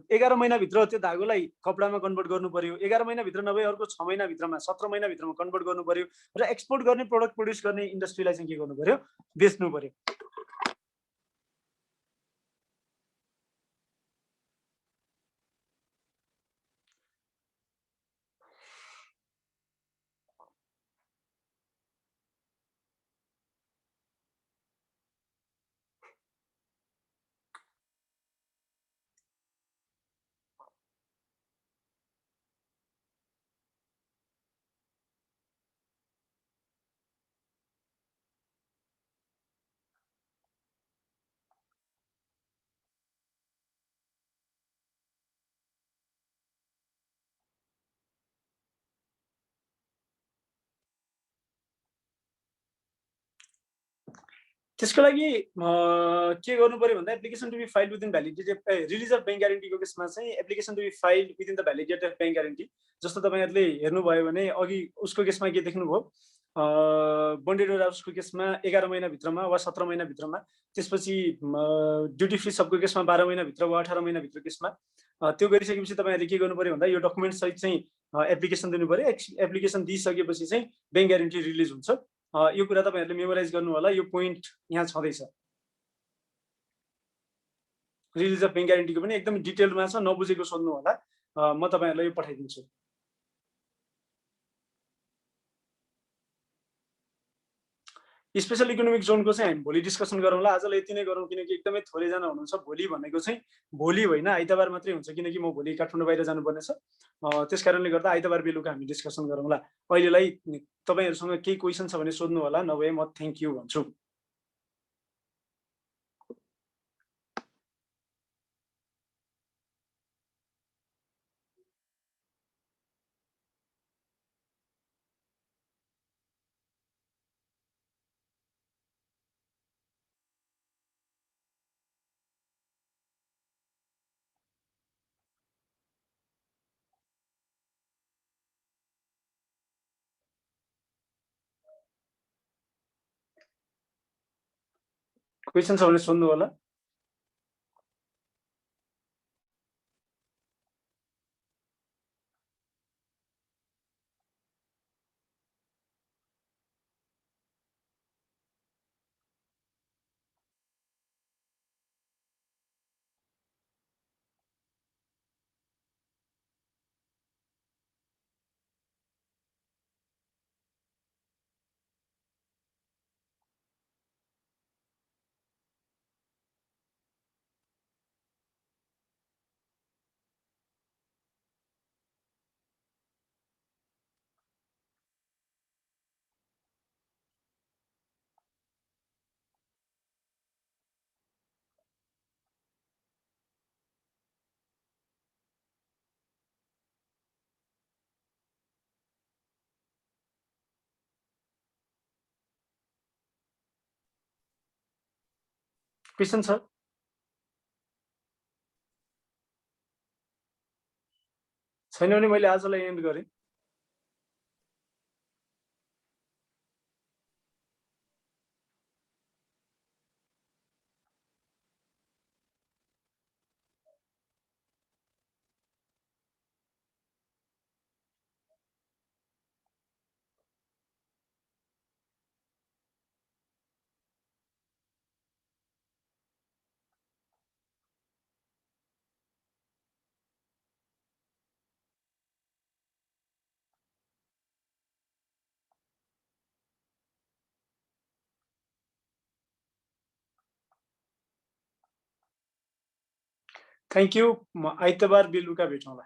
11 महिना भित्र त्यो धागोलाई कपडामा कन्भर्ट गर्नु पर्यो। 11 महिना भित्र नभए अर्को 6 महिना भित्रमा 17 महिना भित्रमा कन्भर्ट गर्नु पर्यो र एक्सपोर्ट गर्ने प्रोडक्ट प्रोड्युस गर्ने इन्डस्ट्रीलाई चाहिँ के गर्नु पर्यो, बेच्नु पर्यो। त्यसको लागि के गर्नु पर्यो भन्दा application to be filed within validity release of bank ग्यारेन्टीको केसमा चाहिँ application to be filed within the validity of bank guarantee. जस्तो तपाईहरुले हेर्नुभयो भने अघि उसको केसमा के देख्नुभयो, बन्डेड वेयरहाउसको केसमा 11 महिना भित्रमा वा 17 महिना भित्रमा, त्यसपछि ड्युटी फ्री सबको केसमा 12 महिना भित्र वा 18 महिना भित्र केसमा त्यो गरिसकेपछि तपाईहरुले के गर्नु पर्यो भन्दा यो डकुमेन्ट सहित चाहिँ एप्लिकेसन दिनु पर्यो। एप्लिकेसन दिइसकेपछि चाहिँ बैंक ग्यारेन्टी रिलिज हुन्छ। यो कुरा तपाईहरुले मेमोराइज गर्नु होला। यो पोइन्ट यहाँ छँदैछ। रिलिज अफ बैंक ग्यारेन्टीको पनि एकदम डिटेलमा छ, नबुझेको सोध्नु होला, म तपाईहरुलाई यो पठाइदिन्छु। स्पेशल इकोनोमिक जोनको चाहिँ हामी भोलि डिस्कसन गरौँला। आजलाई यति नै गरौँ किनकि एकदमै थोरै जना हुनुहुन्छ। भोलि भनेको चाहिँ भोलि होइन, आइतबार मात्रै हुन्छ किनकि म भोलि काठमाडौँ बाहिर जानुपर्ने छ। त्यसकारणले गर्दा आइतबार बेलुका हामी डिस्कसन गरौँला। अहिलेलाई तपाईहरुसँग केही क्वेशन छ भने सोध्नु होला, नभए म थ्यांक यू भन्छु। क्वेसन छ भने सोध्नु होला। क्वेसन छ? छैन भने मैले आजलाई एन्ड गरेँ। Thank you. म आइतबार बेलुका भेटौँला।